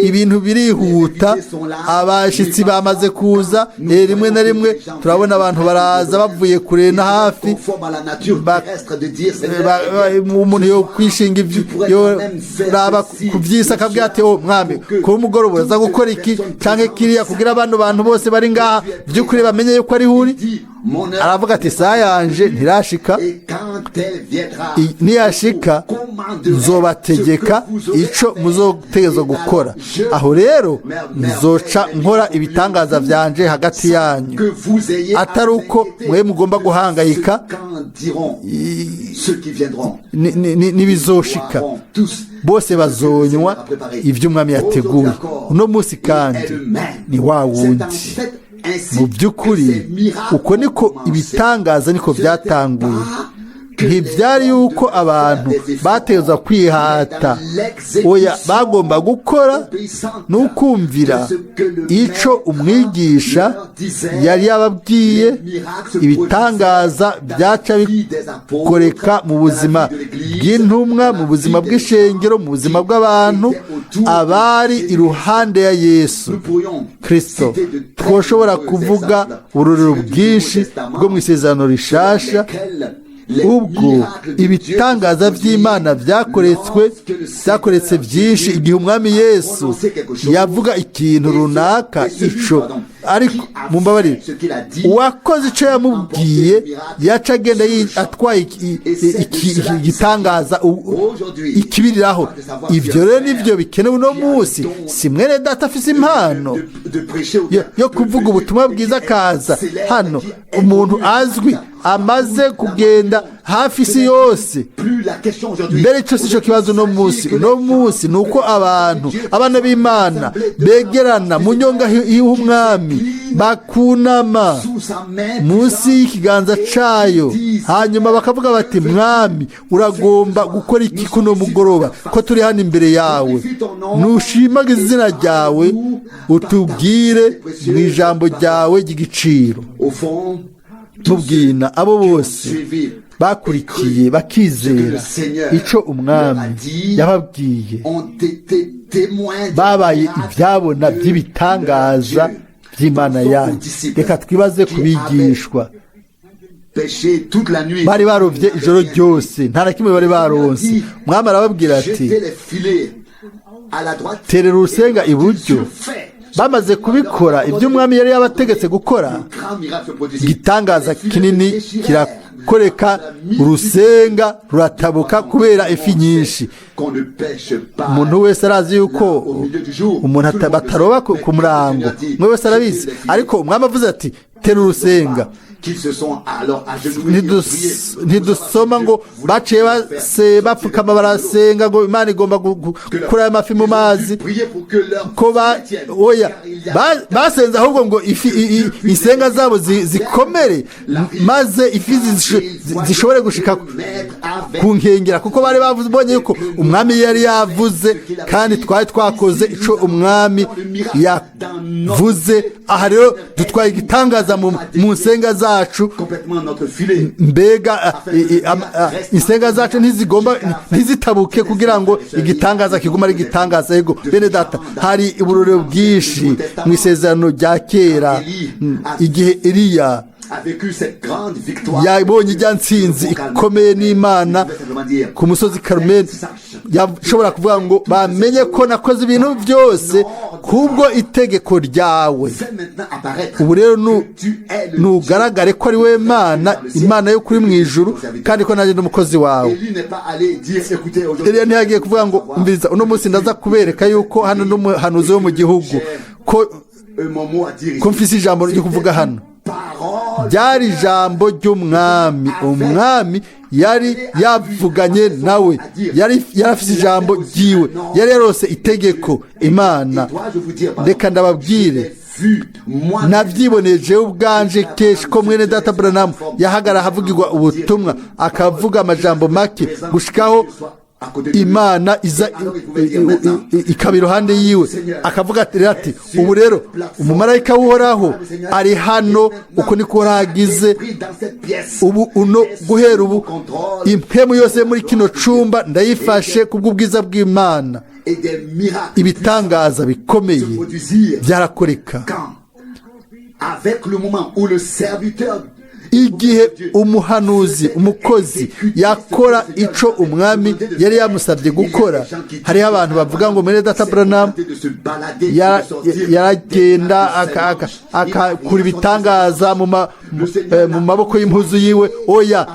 S1: ibintu birihuta, abashitsi bamaze kuza. Rimwe na rimwe turabona abantu baraza bavuye kure na hafi, umuntu yo kwishinga raba ku byisi akabwira ati mwami kuba umugoroba uraza gukora iki canke kiriya, kugira abantu bose bari ngaha by'ukuri bamenye yuko ari huri. Aravuga ati saa yanje ntirashika, niyashika nzobategeka ico muzotegezwa gukora. Aho rero nzoca nkora ibitangaza vyanje hagati yanyu, atari uko mwe mugomba guhangayika nibizoshika. Bose bazonywa ivyo umwami yateguye. Uno munsi kandi ni wa wundi. Mu by'ukuri uko niko ibitangaza niko byatanguye. Ntibyari yuko abantu bateza kwihata, oya, bagomba gukora n'ukumvira ico umwigisha yari yababwiye. Ibitangaza byaca bikoreka mu buzima bw'intumwa, mu buzima bw'ishengero, mu buzima bw'abantu abari iruhande ya Yesu Kristo. Twoshobora kuvuga ururiro bwinshi bwo mu isezerano rishasha, ubwo ibitangaza by'Imana byakoretse byinshi igihe umwami Yesu yavuga ikintu runaka ico. Ariko mumbabarire, uwakoze ico yamubwiye yaca agenda atwaye igitangaza ikibiriraho. Ivyo rero nivyo bikenewe uno munsi. Si mwene data afise impano yo kuvuga ubutumwa bwiza kaza hano, umuntu azwi amaze kugenda hafi isi yose. Mbere ico sico kibazo uno munsi ni uko abana b'Imana begerana mu nyonga y'umwami, bakunama munsi y'ikiganza cayo, hanyuma bakavuga bati mwami uragomba gukora iki kuno mugoroba ko turi hano imbere yawe? Nushimaga izina ryawe, utubwire mu ijambo ryawe ry'igiciro. Tubwina abo bose bakurikiye bakizera ico umwami yababwiye, babaye ibyabona by'ibitangaza by'Imana yayo. Reka twibaze kubigishwa. Bari barovye ijoro ryose, nta na kimwe bari baronse. Umwami arababwira ati terera urusenga iburyo. Bamaze kubikora ibyo umwami yari yabategetse gukora, igitangaza kinini kirakoreka, urusenga ruratabuka kubera ifi nyinshi. Umuntu wese arazi yuko umuntu bataroba ku murango, umwe wese arabizi. Ariko umwami avuze ati tera urusenga. Ntidusoma ngo baciye bapfukama barasenga ngo Imana igomba gukura amafi mu mazi, ko oya, basenze ahubwo ngo isenga zabo zikomere, maze ifi zishobore gushika ku nkengera, kuko bari babonye yuko umwami yari yavuze, kandi twari twakoze ico umwami yavuze. Aha rero dutwaye igitangaza mu nsenga zacu. zacu
S2: complètement notre filet.
S1: mbega insenga zacu ntizitabuke kugira ngo igitangaza kiguma ari igitangaza. Yego bene data, hari uburorero bwinshi mu isezerano rya kera igihe Eliya yabonye ijya nsinzi ikomeye n'Imana ku musozi Karumeli, yashobora kuvuga ngo bamenye ko nakoze ibintu byose kubwo itegeko ryawe. ubu rero nugaragare ko ari we Imana yo kuri mu ijuru, kandi ko nanjye n'umukozi wawe. Eliya ntiyagiye kuvuga ngo umviriza, uno munsi ndaza kubereka yuko hano n'umuhanuzi wo mu gihugu ko mfise ijambo ryo kuvuga hano. Ryari ijambo ry'umwami. Umwami yari yavuganye nawe, yari afise ijambo ryiwe, yari yarose itegeko Imana. Reka ndababwire, navyiboneje ubwanje kenshi ko mwene data Branham yahagara havugirwa ubutumwa akavuga amajambo make gushikaho Imana iza ikaba iruhande yiwe akavuga ati ubu rero umumarayika w'uhoraho ari hano, uko niko hagize ubu guhera ubu impemu yose muri kino cumba ndayifashe kubw'ubwiza bw'Imana. Ibitangaza bikomeye byarakoreka igihe umuhanuzi, umukozi yakora ico umwami yari yamusabye gukora. Hariho abantu bavuga ngo mwene data Branham yaragenda akakura ibitangaza mu maboko y'impuzu yiwe. Oya,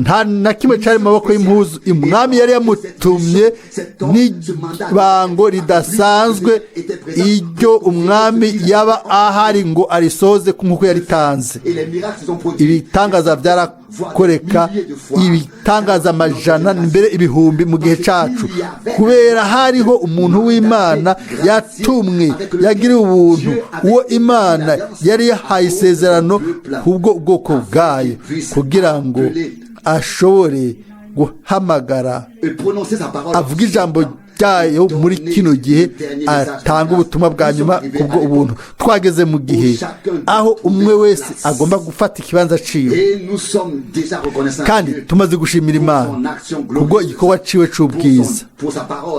S1: nta na kimwe cari mu maboko y'impuzu. Umwami yari yamutumye n'ibango ridasanzwe iryo umwami yaba ahari ngo arisoze nk'uko yaritanze. Ibitangaza byarakoreka, ibitangaza amajana, mbere ibihumbi mu gihe cacu, kubera hariho umuntu w'Imana yatumwe, yagiriwe ubuntu, uwo Imana yari yahaye isezerano kubwo ubwoko bwayo kugira ngo ashobore guhamagara avuga ijambo ryayo muri kino gihe, atanga ubutumwa bwa nyuma kubwo ubuntu. Twageze mu gihe aho umwe wese agomba gufata ikibanza ciwe, kandi tumaze gushimira Imana kubwo igikorwa ciwe c'ubwiza,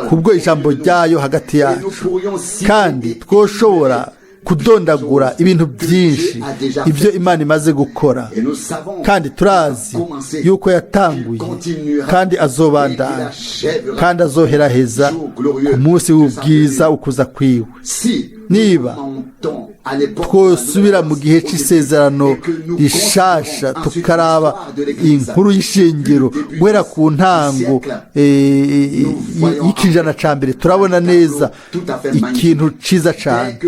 S1: kubwo ijambo ryayo hagati yacu, kandi twoshobora kudondagura ibintu byinshi ibyo Imana imaze gukora, kandi turazi yuko yatanguye kandi azobandanya kandi azoheraheza ku munsi w'ubwiza ukuza kwiwe. Niba twosubira mu gihe c'isezerano rishasha tukaraba inkuru y'ishengero guhera ku ntango y'ikinjana ca mbere, turabona neza ikintu ciza cane.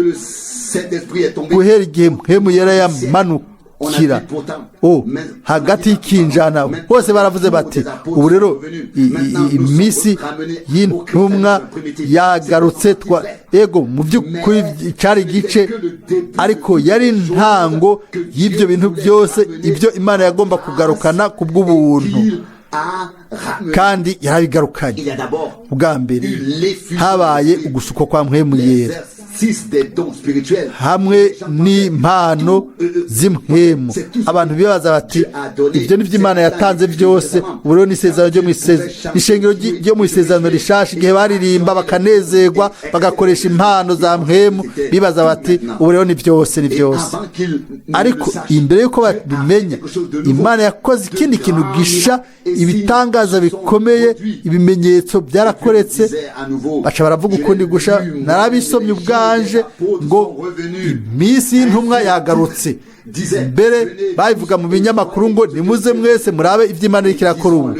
S1: Guhera igihe mpemu yera yamanukira hagati y'ikinjana bose baravuze bati ubu rero imisi y'intumwa yagarutse. Ego mu by'ukuri cyari igice, ariko yari intango y'ibyo bintu byose ibyo Imana yagomba kugarukana ku bw'ubuntu, kandi yarabigarukanye. Bwa mbere habaye ugusukwa kwa mpemu yera hamwe n'impano z'impemu. Abantu bibaza bati ibyo ni Imana yatanze byose. Ubu rero n'isezerano ryo mu isezerano rishasha, igihe baririmba bakanezerwa bagakoresha impano za mpemu, bibaza bati ubu rero ni byose. Ariko imbere y'uko babimenya, Imana yakoze ikindi kintu gisha, ibitangaza bikomeye, ibimenyetso byarakoretse. Baca baravuga ukundi gusha, narabisomye ubwanje ngo iminsi y'intumwa yagarutse. Mbere babivuga mu binyamakuru ngo nimuze mwese murabe ibyo Imana iriko irakora ubu.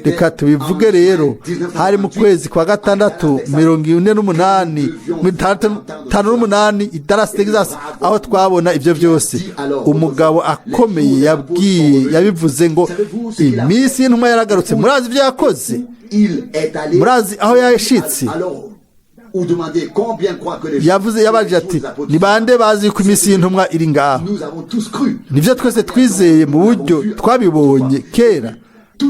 S1: Reka tubivuge rero, hari mu kwezi kwa gatandatu 58 i Dallas, Texas, aho twabona ibyo byose. Umugabo akomeye yabivuze ngo iminsi y'intumwa yaragarutse. Murazi ibyo yakoze? Murazi aho yashitse? Yabaje ati ni bande bazi ko iminsi y'intumwa iri ngaho? Nivyo twese twizeye mu buryo twabibonye kera.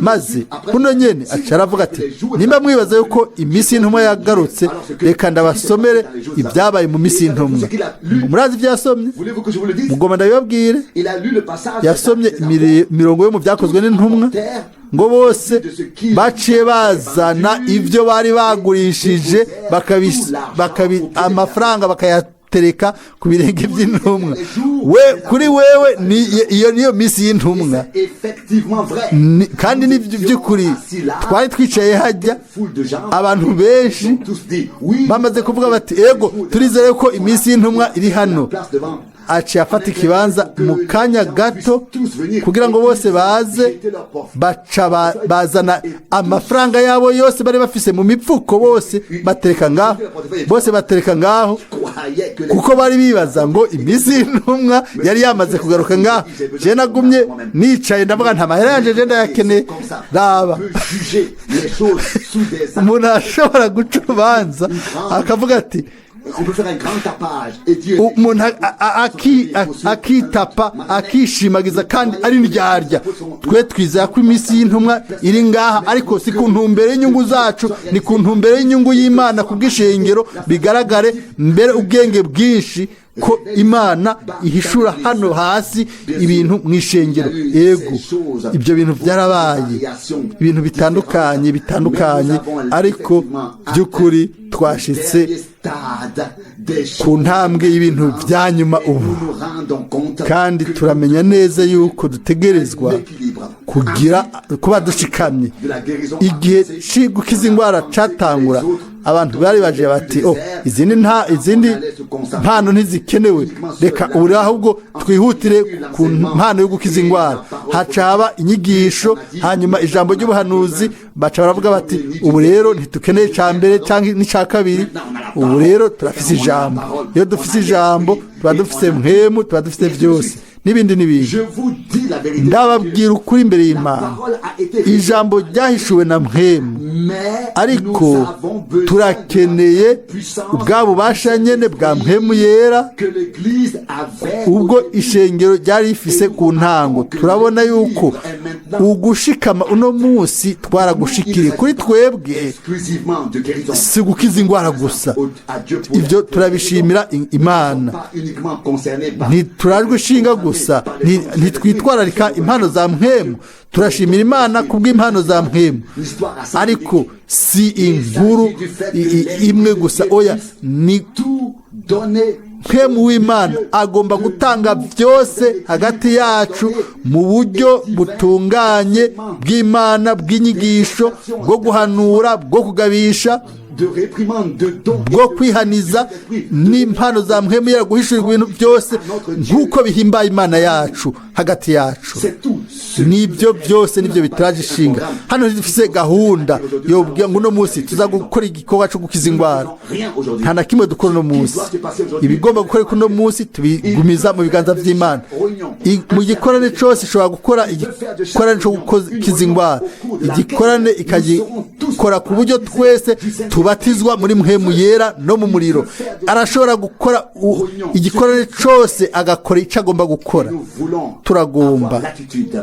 S1: maze buno nyene aca aravuga ati nimba mwibaza yuko iminsi y'intumwa yagarutse reka ndabasomere ibyabaye mu minsi y'intumwa murazi ibyo yasomye mugomba ndabibabwire yasomye imirongo yo mu byakozwe n'intumwa ngo bose baciye bazana ibyo bari bagurishije amafaranga bakayatereka ku birenge by'intumwa kuri wewe iyo niyo minsi y'intumwa kandi ni by'ukuri twari twicaye hajya abantu benshi bamaze kuvuga bati ego turizere ko iminsi y'intumwa iri hano aciye afata ikibanza mu kanya gato kugira ngo bose baze baca bazana amafaranga yabo yose bari bafise mu mipfuko bose batereka ngaho kuko bari bibaza ngo iminsi y'intumwa yari yamaze kugaruka ngaho je nagumye nicaye ndavuga nta mahera yanje je ndayakeneye raba umuntu ashobora guca urubanza akavuga ati umuntu akitapa akishimagiza kandi ari ndyarya twe twizera ko iminsi y'intumwa iri ngaha ariko si ku ntumbero y'inyungu zacu ni ku ntumbero y'inyungu y'Imana ku bw'ishengero bigaragare mbere ubwenge bwinshi ko Imana ihishura hano hasi ibintu mu ishengero yego ibyo bintu byarabaye ibintu bitandukanye ariko by'ukuri twashitse ku ntambwe y'ibintu bya nyuma ubu kandi turamenya neza yuko dutegerezwa kuba dushikamye igihe gukiza indwara catangura abantu bari baje bati izindi mpano ntizikenewe reka ubu ahubwo twihutire ku mpano yo gukiza indwara hacaba inyigisho hanyuma ijambo ry'ubuhanuzi baca baravuga bati ubu rero ntitukeneye icya mbere cyangwa n'icya kabiri ubu rero turafise ijambo iyo dufise ijambo tuba dufise mpemu tuba dufise byose n'ibindi ndababwira ukuri imbere y'Imana ijambo ryahishuwe na mpemu ariko turakeneye ubwa bubasha nyene bwa mpemu yera ubwo ishengero ryari rifise ku ntango turabona yuko ugushikama uno munsi twaragushikiriye kuri twebwe si gukiza indwara gusa ibyo turabishimira Imana ntiturarwishinga gusa ntitwitwararika impano za mpemu turashimira Imana kubw'impano za mpemu ariko si inkuru imwe gusa oya ni mpemu w'Imana agomba gutanga byose hagati yacu mu buryo butunganye bw'Imana bw'inyigisho bwo guhanura bwo kugabisha bwo kwihaniza n'impano za mpemu yera guhishura ibintu byose nk'uko bihimbaye Imana yacu hagati yacu nibyo byose nibyo bitaraje ishinga hano dufise gahunda yobwiye ngo uno munsi tuza gukora igikorwa cyo gukiza indwara nta na kimwe dukora uno munsi ibigomba gukora uno munsi tubigumiza mu biganza by'Imana mu gikorane cyose ishobora gukora igikorane cyo gukiza indwara igikorane ikagikora ku buryo twese tubatizwa muri mpemu yera no mu muriro arashobora gukora igikorane cyose agakora icyo agomba gukora turagomba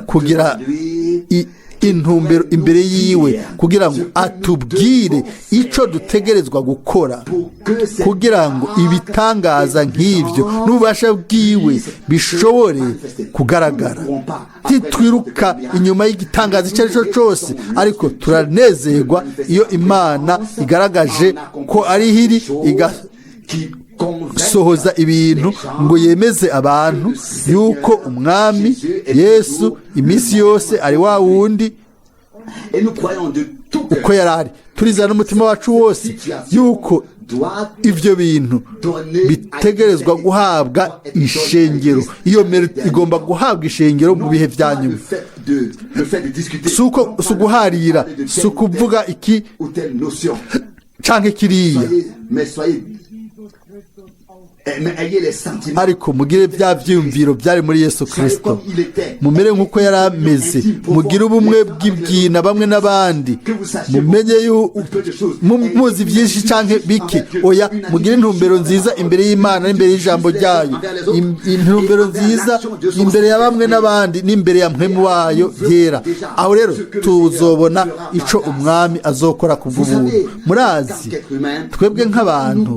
S1: kugira intumbero imbere yiwe kugira ngo atubwire icyo dutegerezwa gukora kugira ngo ibitangaza nk'ibyo n'ububasha bwiwe bishobore kugaragara titwiruka inyuma y'igitangaza icyo ari cyo cyose ariko turanezerwa iyo Imana igaragaje ko ari hiri sohoza ibintu ngo yemeze abantu yuko umwami Yesu iminsi yose ari wa wundi uko yarari turizana n'umutima wacu wose yuko ibyo bintu bitegerezwa guhabwa ishengero iyo igomba guhabwa ishengero mu bihe bya nyuma si uguharira si ukuvuga iki canke kiriya
S2: mais ayez les sentiments.
S1: ariko mugire bya byiyumviro byari muri Yesu
S2: Soyez
S1: Kristo,
S2: comme il était.
S1: mumere nk'uko yari ameze, mugire ubumwe bw'ibyina bamwe n'abandi, mumenye muzi byinshi cyangwa bike, oya mugire intumbero nziza imbere y'Imana n'imbere y'ijambo ryayo, intumbero nziza imbere ya bamwe n'abandi n'imbere ya mpwemu wayo yera. Aho rero tuzobona ico umwami azokora ku bw'ubuntu. Murazi twebwe nk'abantu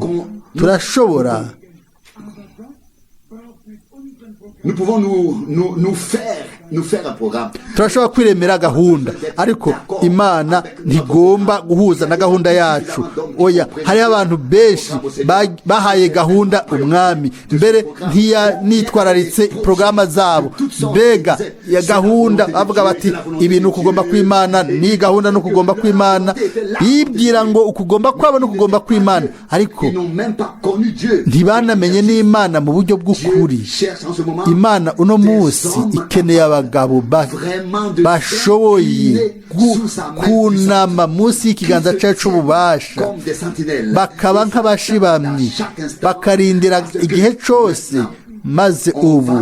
S1: turashobora
S2: Nous pouvons nous faire un programme.
S1: turashobora kwiremera gahunda, ariko Imana ntigomba guhuza na gahunda yacu. Oya, hariho abantu benshi bahaye gahunda umwami, mbere nitwararitse porogaramu zabo, mbega ya gahunda bavuga bati ibintu ukugomba kw'Imana ni gahunda no kugomba kw'Imana, bibwira ngo ukugomba kwabo no kugomba kw'Imana, ariko ntibanamenye n'Imana mu buryo bw'ukuri. Imana uno munsi ikeneye abagabo bashoboye kunama munsi y'ikiganza cyacu cy'ububasha, bakaba nk'abashibamyi, bakarindira igihe cyose, maze ubu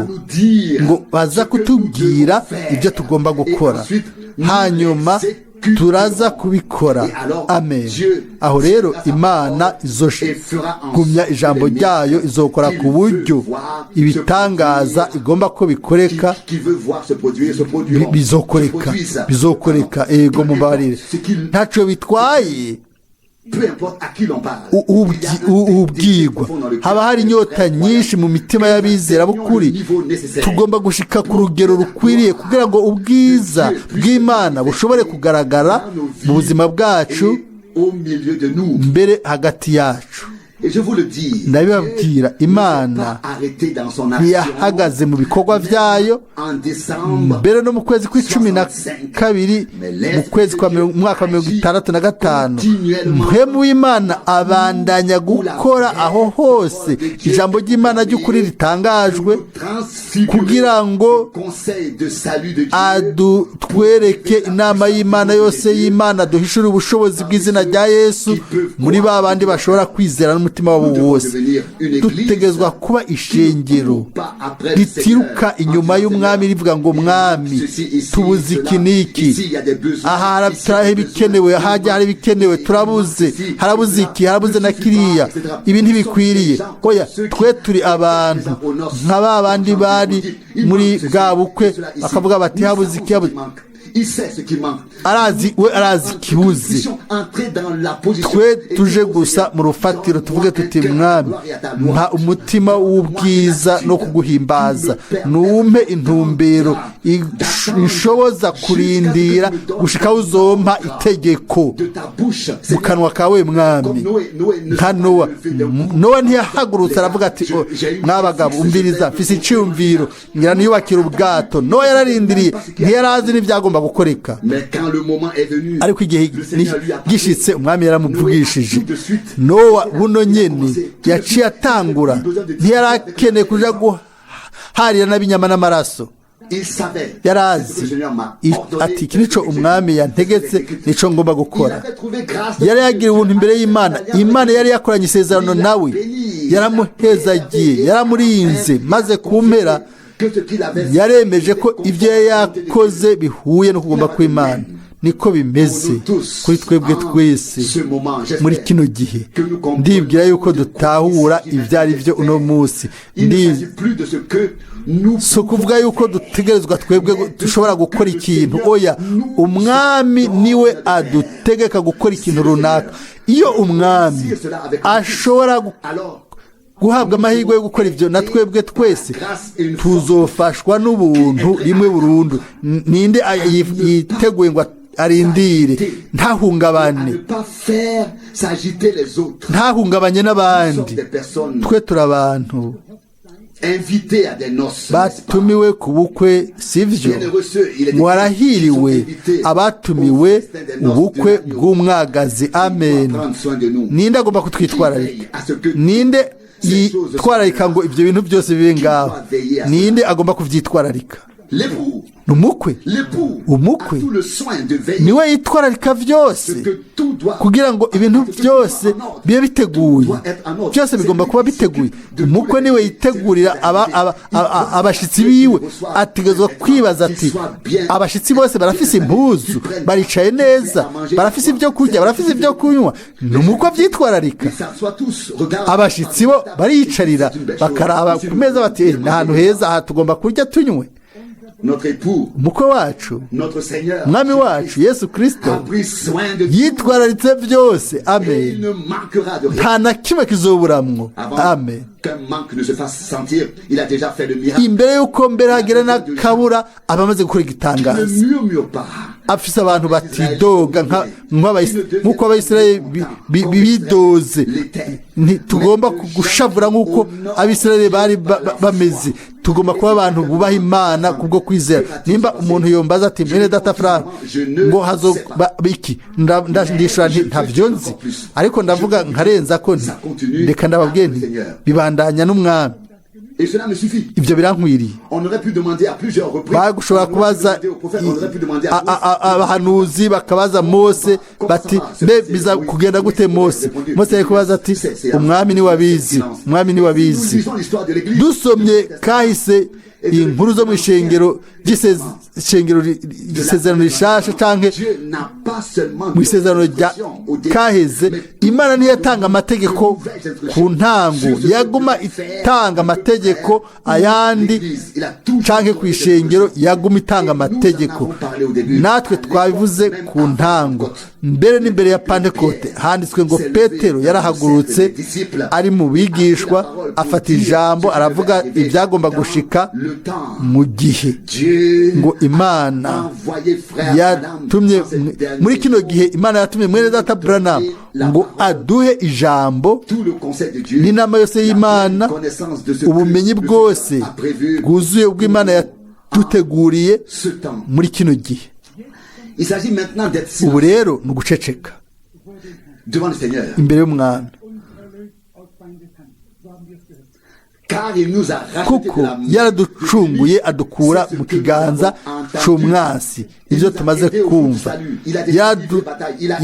S1: ngo baza kutubwira ibyo tugomba gukora, hanyuma turaza kubikora. Amen. Aho rero Imana izogumya ijambo ryayo, izokora ku buryo ibitangaza igomba ko bikoreka bizokoreka. Ego mubarire, ntacyo bitwaye ubwigwa. Haba hari inyota nyinshi mu mitima y'abizera b'ukuri. Tugomba gushika ku rugero rukwiriye kugira ngo ubwiza bw'Imana bushobore kugaragara mu buzima bwacu, mbere hagati yacu. Ndabibabwira, Imana ntiyahagaze mu bikorwa byayo, mbere no mu kwezi kwa12 mu kwezi kwa mwaka wa 1965, mpwemu w'Imana abandanya gukora aho hose ijambo ry'Imana ry'ukuri ritangajwe, kugira ngo adutwereke inama y'Imana yose y'Imana, duhishure ubushobozi bw'izina rya Yesu muri ba bandi bashobora kwizera n'umutima wabo wose. Dutegezwa kuba ishengero ritiruka inyuma y'umwami rivuga ngo mwami, tubuze iki n'iki, aha hari ibikenewe, hajya hari ibikenewe, turabuze, harabuze iki, harabuze na kiriya, ibi ntibikwiriye. Oya, twe turi abantu nka ba bandi bari muri bwa bukwe, bakavuga bati habuze iki, habuze. Arazi kibuze. Twe tuje gusa mu rufatiro tuvuge tuti mwami, mpa umutima w'ubwiza no kuguhimbaza, numpe intumbero inshoboza kurindira gushika uzompa itegeko mu kanwa kawe mwami. Nka Nowa ntiyahagurutse aravuga ati mwabagabo umviriza, mfise iciyumviro ngira niyubakira ubwato. Nowa yararindiriye, ntiyarazi n'ibyagomba gukoreka, ariko igihe gishitse umwami yaramuvugishije. Nowa buno nyene yaciye atangura, ntiyarakeneye kuja guharira n'abinyama n'amaraso. Yarazi ati iki nico umwami yantegetse, nico ngomba gukora. Yari yagira ubuntu imbere y'Imana. Imana yari yakoranye isezerano nawe, yaramuhezagiye, yaramurinze, maze kumpera yaremeje ko ibyo yakoze bihuye no kugomba kw'Imana. Niko bimeze kuri twebwe twese muri kino gihe. Ndibwira yuko dutahura ibyo ari byo uno munsi. So kuvuga yuko dutegerezwa twebwe dushobora gukora ikintu. Oya, umwami niwe adutegeka gukora ikintu runaka. Iyo umwami ashobora guhabwa amahirwe yo gukora ibyo, na twebwe twese tuzofashwa n'ubuntu rimwe burundu. Ninde yiteguye ngo arindire ntahungabanye n'abandi? Twe turi abantu batumiwe ku bukwe, sivyo? Mwarahiriwe abatumiwe ubukwe bw'umwagazi. Amen. Ninde agomba kutwitwararika? Ninde yitwararika ngo ibyo bintu byose bibe ngaho? Ninde agomba kuvyitwararika? ni umukwe
S2: L'époux
S1: umukwe
S2: a tout le soin de veiller
S1: niwe yitwararika byose
S2: que tout doit
S1: kugira ngo ibintu byose bibe biteguye byose bigomba kuba biteguye umukwe niwe yitegurira abashyitsi biwe ategerezwa kwibaza ati abashyitsi bose barafise impuzu baricaye neza barafise ibyo kurya barafise ibyo kunywa ni umukwe abyitwararika abashyitsi bo bariyicarira bakaraba ku meza bati ni ahantu heza aha tugomba kurya tunywe umukwe wacu umwami wacu yesu kirisito yitwararitse byose amen nta na kimwe kizoburamwo amen imbere y'uko mbere hagera n'akabura aba amaze gukora igitangaza afise abantu batidoga nk'uko abayisirayeli bidoze ntitugomba gushavura nk'uko abisirayeli bari bameze tugomba kuba abantu bubaha imana kubwo kwizera nimba umuntu yombaza ati mwene data Frank ngo hazoba iki ndishura ntavyo nzi ariko ndavuga nkarenza ko reka ndababwiye nti bibandanya n'umwami ibyo birankwiriye bagushobora kubaza abahanuzi bakabaza Mose bati mbe biza kugenda gute Mose yari kubaza ati umwami ni wabizi dusomye kahise inkuru zo mu ishengero ry'isezerano rishasha canke mu isezerano rya kaheze imana ntiyatanga amategeko ku ntango yaguma itanga amategeko ayandi canke ku ishengero yaguma itanga amategeko natwe twabivuze ku ntango mbere n'imbere ya Pentekote handitswe ngo Petero yarahagurutse ari mu bigishwa afata ijambo aravuga ibyagomba gushika mu gihe ngo imana yatumye muri kino gihe imana yatumye mwene data Branham ngo aduhe ijambo n'inama yose y'imana ubumenyi bwose bwuzuye bw'imana yaduteguriye muri kino gihe ubu rero ni uguceceka imbere y'umwami kuko yaraducunguye adukura mu kiganza cy'umwansi ibyo tumaze kumva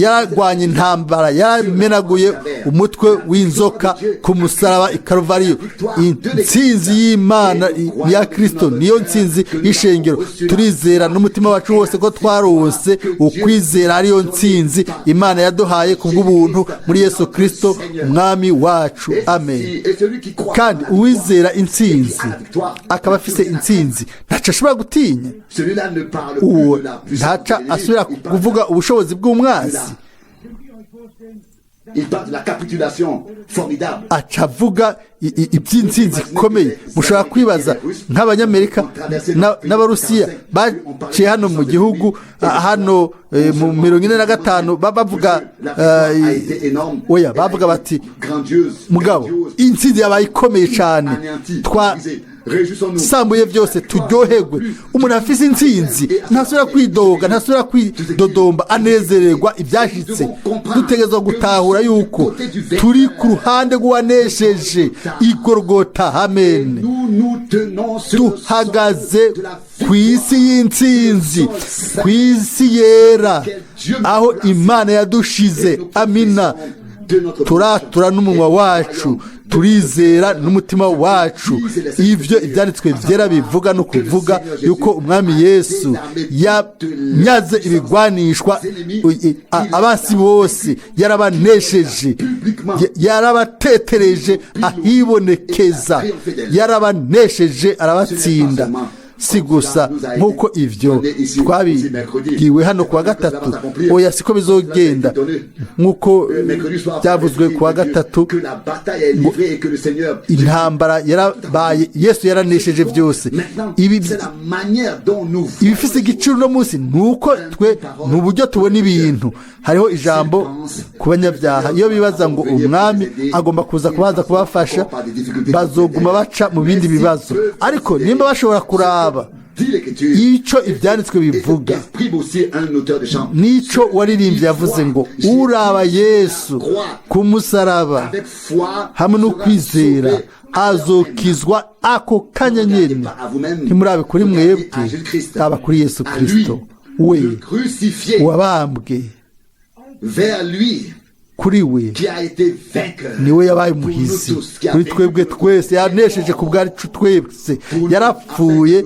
S1: yararwanya intambara yaramenaguye umutwe w'inzoka ku musaraba i Karuvariyo intsinzi y'imana ya Kristo niyo ntsinzi y'ishengero turizera n'umutima wacu wose ko twarose ukwizera ariyo ntsinzi imana yaduhaye kubw'ubuntu muri Yesu Kristo umwami wacu amen kandi uwizera intsinzi akaba afise intsinzi ntaco ashobora gutinya uwo ntaca asubira kuvuga ubushobozi bw'umwansi aca avuga iby'intsinzi ikomeye mushobora kwibaza nk'abanyamerika n'abarusiya baciye hano mu gihugu hano mu 45 bavuga bati mugabo intsinzi yabaye ikomeye cyane sambuye byose turyoherwe umuntu afise intsinzi ntasubira kwidoga ntasubira kwidodomba anezererwa ibyashitse dutegerezwa gutahura yuko turi ku ruhande rw'uwanesheje igorogota amen tuhagaze ku isi y'intsinzi ku isi yera aho imana yadushize amina turatura n'umunwa wacu turizera n'umutima wacu ivyo ibyanditswe byera bivuga no kuvuga yuko umwami Yesu yanyaze ibigwanishwa abasi bose yarabanesheje yarabatetereje ahibonekeza yarabanesheje arabatsinda si gusa nk'uko ivyo twabibwiwe hano kuwa gatatu oya siko bizogenda nk'uko byavuzwe kuwa gatatu intambara yarabaye Yesu yaranesheje byose ibifise igiciro no munsi nuko twe n'uburyo tubona ibintu hariho ijambo ku banyabyaha iyo bibaza ngo umwami agomba kuza kubanza kubafasha bazoguma baca mu bindi bibazo ariko nimba bashobora kuraba icyo ibyanditswe bivuga n'icyo waririmbye yavuze ngo uraba Yesu ku musaraba hamwe no kwizera azokizwa ako kanya nyene. ntimurabe kuri mwebwe, aba kuri Yesu Kristo we wabambwe, kuri we niwe yabaye umuhizi kuri twebwe twese, yanesheje ku bwacu twese, yarapfuye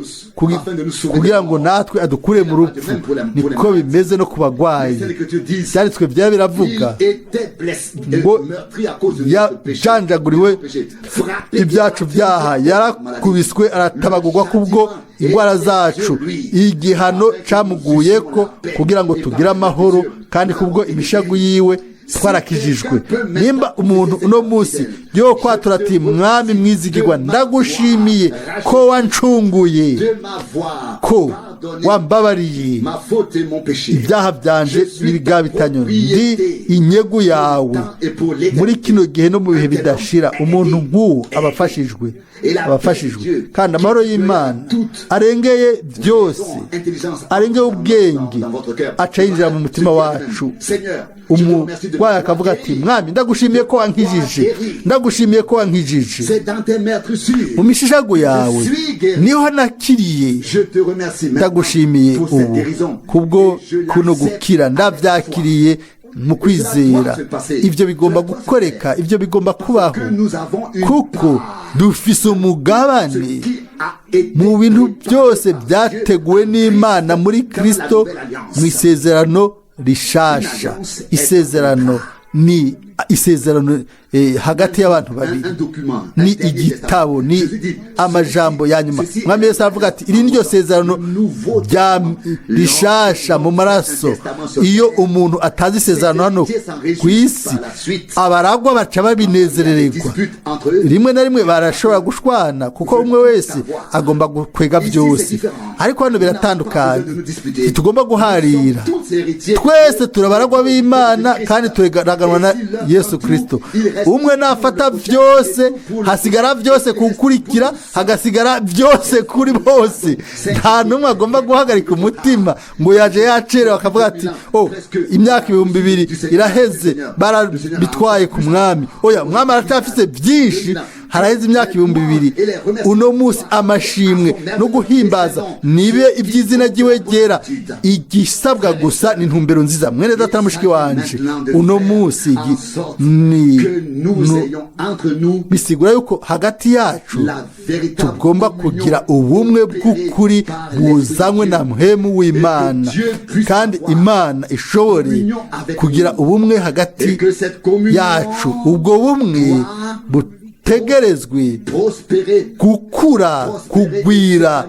S1: kugira ngo natwe adukure mu rupfu. niko bimeze no ku bagwayi. byanditswe byaba biravuga ngo yajanjaguriwe ibyacu byaha, yarakubiswe aratabagurwa kubwo indwara zacu, igihano camuguyeko kugira ngo tugire amahoro, kandi kubwo imishagu yiwe twarakijijwe. nimba umuntu uno munsi yo kwatura ati mwami mwizigirwa, ndagushimiye ko wancunguye, ko wambabariye ibyaha byanje n'ibigabitanyo, ndi inyegu yawe muri kino gihe no mu bihe bidashira. umuntu nk'uwo abafashijwe kandi amahoro y'Imana arengeye byose, arengeye ubwenge, aca yinjira mu mutima wacu. umurwayi akavuga ati mwami ndagushimiye ko wankijije, ndagushimiye ko wankijije, mu mishishago yawe niho nakiriye, ndagushimiye ubu kubwo kuno gukira ndabyakiriye mu kwizera. ibyo bigomba gukoreka, ibyo bigomba kubaho, kuko dufise umugabane mu bintu byose byateguwe n'Imana muri Kristo mu isezerano rishasha. isezerano ni isezerano hagati y'abantu babiri, ni igitabo, ni amajambo ya nyuma. mwami Yesu avuga ati iri niryo sezerano rishasha mu maraso. iyo umuntu atazi isezerano hano ku isi, abaragwa baca babinezerererwa. rimwe na rimwe barashobora gushwana kuko umwe wese agomba kwega byose, ariko hano biratandukanye. ntitugomba guharira, twese turabaragwa b'Imana kandi turaganwa na Yesu Kristo. umwe nafata byose, hasigara byose kukurikira, hagasigara byose kuri bose. nta n'umwe agomba guhagarika umutima ngo yaje yacere bakavuga ati imyaka 2000 iraheze barabitwaye ku mwami. oya, mwami aracyafise byinshi, haraheze imyaka 2000. uno munsi amashimwe no guhimbaza nibe iby'izina ry'iwe ryera. igisabwa gusa ni intumbero nziza. mwene data na mushiki wanje, uno munsi bisigura yuko hagati yacu tugomba kugira ubumwe bw'ukuri buzanywe na mpemu w'Imana, kandi Imana ishobore kugira ubumwe hagati yacu. ubwo bumwe tegerezwe gukura, kugwira,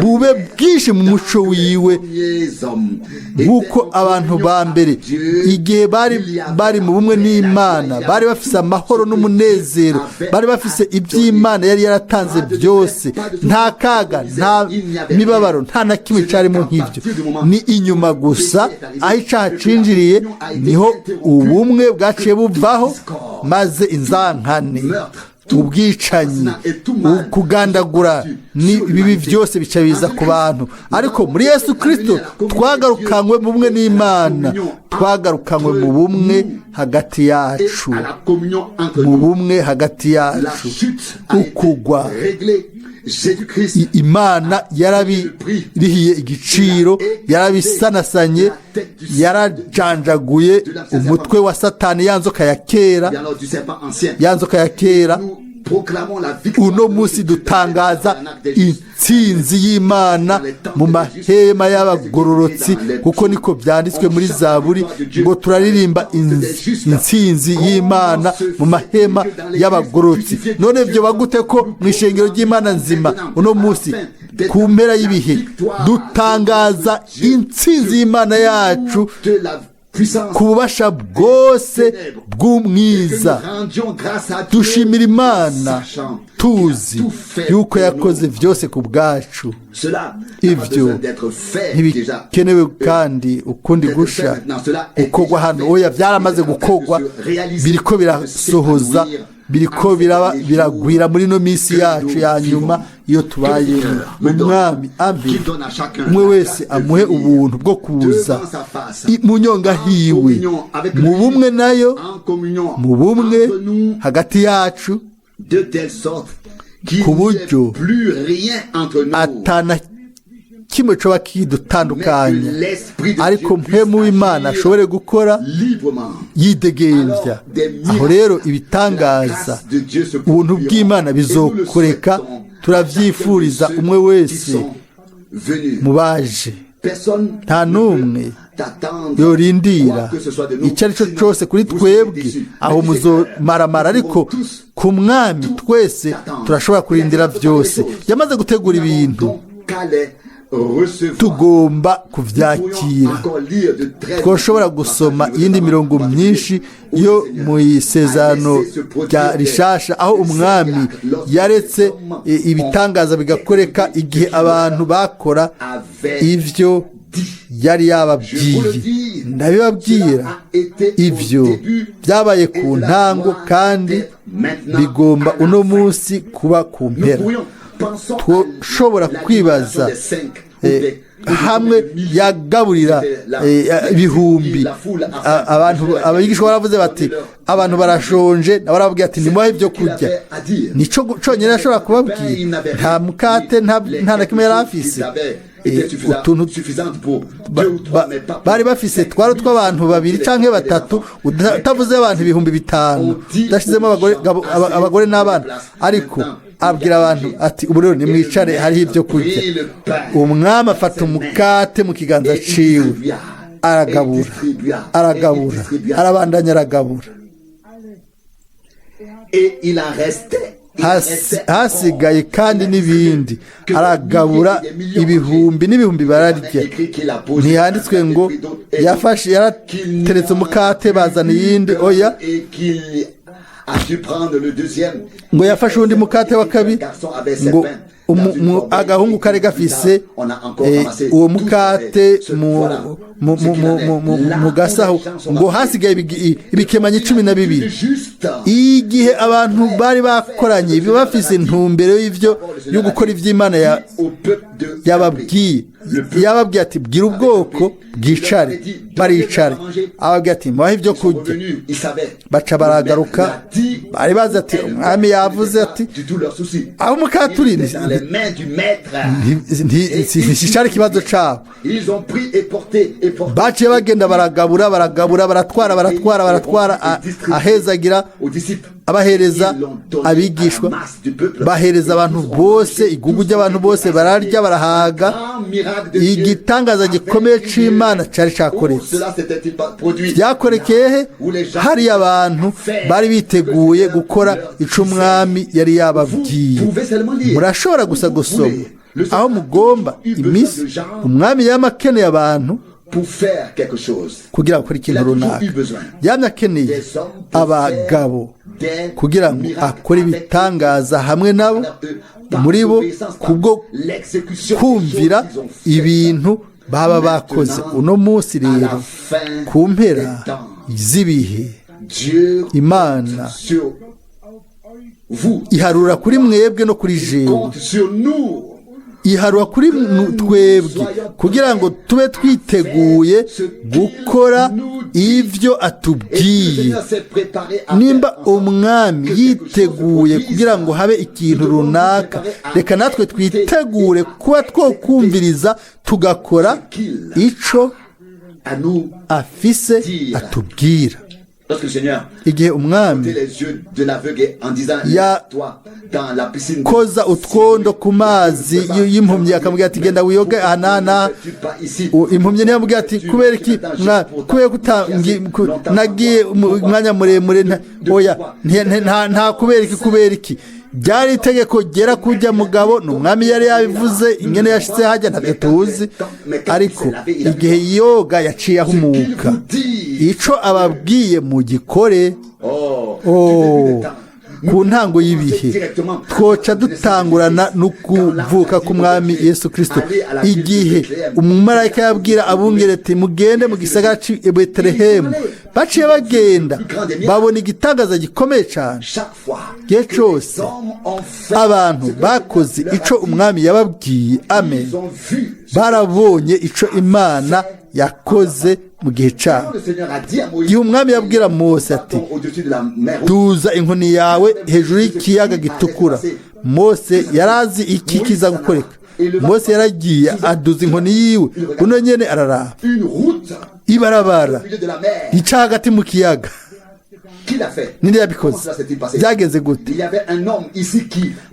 S1: bube bwinshi mu muco wiwe, nk'uko abantu ba mbere igihe bari mu bumwe n'Imana bari bafise amahoro n'umunezero, bari bafise iby'Imana yari yaratanze byose. nta kaga, nta mibabaro, nta na kimwe cyarimo nk'ibyo. ni inyuma gusa aho icyaha cinjiriye niho ubumwe bwaciye buvaho, maze inzankane, ubwicanyi, kugandagura, n'ibibi byose bica biza ku bantu. ariko muri Yesu Kristo twagarukanywe mu bumwe n'Imana, twagarukanywe mu bumwe hagati yacu, mu bumwe hagati yacu. ukugwa Imana yarabirihiye igiciro, yarabisanasanye, yarajanjaguye umutwe wa Satani, yanzoka ya kera. uno munsi dutangaza intsinzi y'Imana mu mahema y'abagororotsi, kuko niko byanditswe muri Zaburi ngo turaririmba intsinzi y'Imana mu mahema y'abagororotsi. none byo bagute ko mu ishengero ry'Imana nzima uno munsi ku mpera y'ibihe dutangaza intsinzi y'Imana yacu ku bubasha bwose bw'umwiza. dushimira Imana tuzi yuko yakoze byose ku bwacu. ibyo ntibikenewe kandi ukundi gusha gukorwa hano. oya, byaramaze gukorwa, biriko birasohoza biriko biragwira muri no minsi yacu ya nyuma iyo tubaye umwami abe umwe wese amuhe ubuntu bwo kuza mu nyonga hiwe mu bumwe nayo mu bumwe hagati yacu ku buryo atana kimwe coba kidutandukanya ariko mpemu w'Imana ashobore gukora yidegembya. aho rero ibitangaza ubuntu bw'Imana bizokoreka. turavyifuriza umwe wese mu baje, nta n'umwe yorindira icyo ari cyo cyose kuri twebwe aho muzomaramara, ariko ku mwami twese turashobora kurindira byose. yamaze gutegura ibintu, tugomba kuvyakira. twoshobora gusoma iyindi mirongo myinshi yo mu isezerano rya rishasha aho umwami yaretse ibitangaza bigakoreka igihe abantu bakora ivyo yari yababwiye. ndabibabwira, ivyo byabaye ku ntango kandi bigomba uno munsi kuba ku mpera. twoshobora kwibaza hamwe yagaburira ibihumbi abantu, abigishwa baravuze bati abantu barashonje, nabo barababwira ati nimuhe ibyo kurya. nico conyine yashobora kubabwira, nta mukate nta na kimwe yari afise. utuntu bari bafise twari tw'abantu babiri canke batatu, utavuze abantu 5,000 udashizemo abagore n'abana. ariko abwira abantu ati ubu rero nimwicare, hariho ibyo kurya. umwami afata umukate mu kiganza ciwe, aragabura, arabandanya aragabura. hasigaye kandi n'ibindi, aragabura ibihumbi n'ibihumbi bararya. ntiyanditswe ngo yafashe yarateretse umukate bazana iyindi, oya, ngo yafashe undi mukate wa kabiri, ngo agahungu kari gafise uwo mukate mu gasaho, ngo hasigaye ibikemanyi 12. igihe abantu bari bakoranye bafise intumbero y'ivyo yo gukora ivy'Imana yababwiye ati bwira ubwoko bwicare, baricara. ababwiye ati mubahe ibyo kurya. baca baragaruka, bari bazi ati umwami yavuze ati aho umukate uri ntishari ikibazo cabo. baciye bagenda baratwara ahezagira abahereza abigishwa, bahereza abantu bose, igugu ry'abantu bose bararya barahaga. igitangaza gikomeye c'Imana cari cakoretse. byakorekeye hariya abantu bari biteguye gukora ico umwami yari yababwiye. murashobora gusa gusoma aho mugomba imisi umwami yamakeneye abantu kugira bakore ikintu runaka. yamye akeneye abagabo kugira ngo akore ibitangaza hamwe nabo, muri bo kubwo kumvira ibintu baba bakoze. uno munsi rero ku mpera z'ibihe Imana iharura kuri mwebwe no kuri jewe, iharura kuri twebwe kugira ngo tube twiteguye gukora ivyo atubwiye. nimba umwami yiteguye kugira ngo habe ikintu runaka, reka natwe twitegure kuba twokumviriza tugakora ico afise atubwira. igihe umwami yakoza utwondo ku mazi y'impumyi akamubwira ati genda wiyoge ahanana, impumyi ntiyamubwira ati kubera iki nagiye umwanya muremure, oya nta kubera iki byari itegeko gera kujya mugabo. n'umwami yari yabivuze, ingene yashitse hajya ntabyo tuzi, ariko igihe yoga yaciye ahumuka. ico ababwiye mu gikore, ku ntango y'ibihe twoca dutangurana no kuvuka k'umwami Yesu Kristo igihe umumarayika yabwira abungere ati mugende mu gisagara cy'i Betelehemu baciye bagenda babona igitangaza gikomeye cyane igihe cyose abantu bakoze ico umwami yababwiye amen barabonye ico Imana yakoze mu gihe cyabo igihe umwami yabwira Mose ati duza inkoni yawe hejuru y'ikiyaga gitukura Mose yarazi iki kiza gukoreka Mose yaragiye aduza inkoni yiwe buno nyene araraba ibarabara ica hagati mu kiyaga ninde yabikoze byagenze gute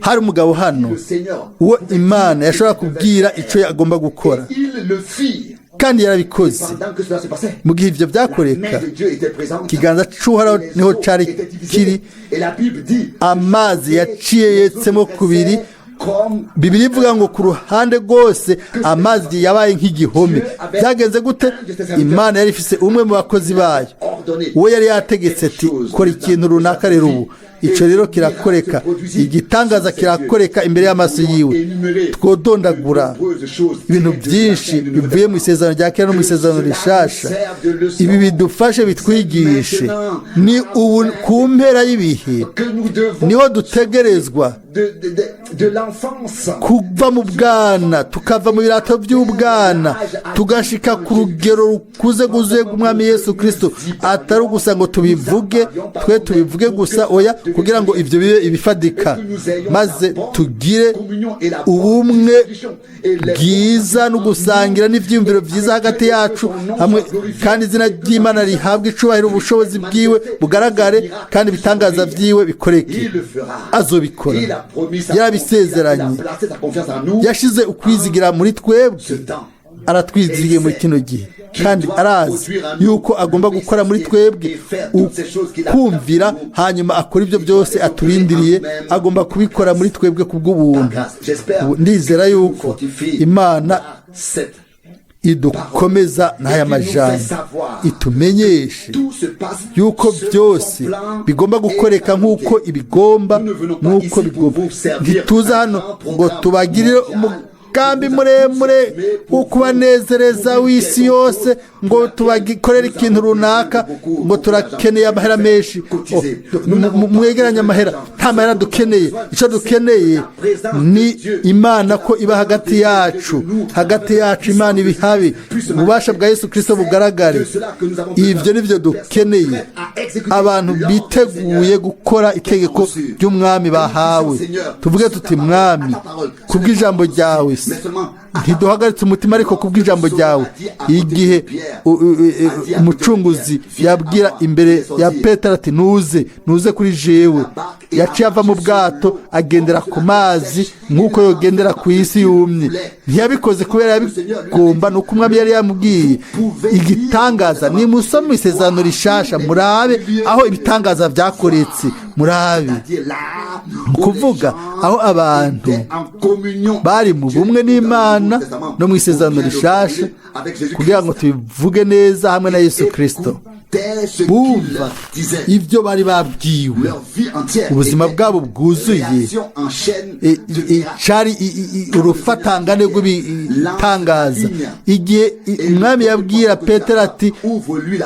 S1: hari umugabo hano uwo Imana yashobora kubwira icyo yagomba gukora kandi yarabikoze mu gihe ivyo byakoreka ikiganza c'uhoraho niho cari kiri amazi yaciye yetsemo kubiri Bibiri ivuga ngo ku ruhande rwose amazi yabaye nk'igihome byagenze gute Imana yari ifise umwe mu bakozi bayo uwo yari yategetse ati kora ikintu runaka rero ubu ico rero kirakoreka igitangaza kirakoreka imbere y'amaso yiwe twodondagura ibintu byinshi bivuye mu isezerano rya kera no mu isezerano rishasha ibi bidufashe bitwigishe ni ubu ku mpera y'ibihe niho dutegerezwa kuva mu bwana tukava mu birato by'ubwana tugashika ku rugero rukuze guzuye rw'umwami Yesu Kristo atari gusa ngo tubivuge twe tubivuge gusa oya kugira ngo ivyo bibe ibifadika maze tugire ubumwe bwiza no gusangira n'ivyiyumviro byiza hagati yacu hamwe kandi izina ry'Imana rihabwa icubahiro ubushobozi bwiwe bugaragare kandi bitangaza vyiwe bikoreke azobikora yarabisezeranye yashize ukwizigira muri twebwe aratwiziriye muri kino gihe kandi arazi yuko agomba gukora muri twebwe kumvira hanyuma akora ibyo byose aturindiriye agomba kubikora muri twebwe kubw'ubuntu ndizera yuko Imana idukomeza n'aya majambo itumenyeshe yuko byose bigomba gukoreka nk'uko ibigomba nk'uko bigomba ntituza hano ngo tubagirire umugambi muremure wo kubanezereza w'isi yose ngo tubagikorere ikintu runaka ngo turakeneye amahera menshi mwegeranye amahera nta mahera dukeneye icyo dukeneye ni Imana ko iba hagati yacu Imana ibihabe ububasha bwa Yesu Kristo bugaragare ibyo nivyo dukeneye abantu biteguye gukora itegeko ry'umwami bahawe tuvuge tuti mwami kubw'ijambo ryawe ntiduhagaritse umutima ariko kubw'ijambo ryawe igihe umucunguzi yabwira imbere ya Petero ati nuze kuri jewe yaciye ava mu bwato agendera ku mazi nk'uko yogendera ku isi yumye ntiyabikoze kubera yabigomba nuko umwami yari yamubwiye igitangaza ni musome isezerano rishasha murabe aho ibitangaza byakoretse murabe kuvuga aho abantu bari mu bumwe n'Imana no mu isezerano rishasha kugira ngo tubivuge neza hamwe na Yesu Kristo bumva ibyo bari babwiwe ubuzima bwabo bwuzuye cari urufatangane rw'ibitangaza igihe umwami yabwira Petero ati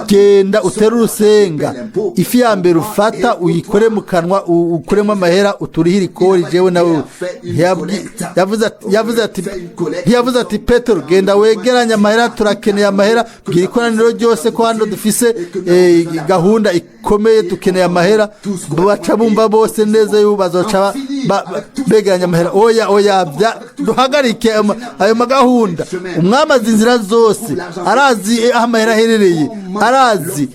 S1: genda utere urusenga ifi ya mbere ufata uyikore mu kanwa ukuremo amahera uturihire ikori jewe nawe yavuze ati Petero genda wegeranye amahera turakeneye amahera bwira ikoraniro ryose ko hano dufise gahunda ikomeye tukeneye amahera baca bumva bose neza bazoca begeranya amahera oya duhagarike ayo magahunda umwami azi inzira zose arazi aho amahera aherereye arazi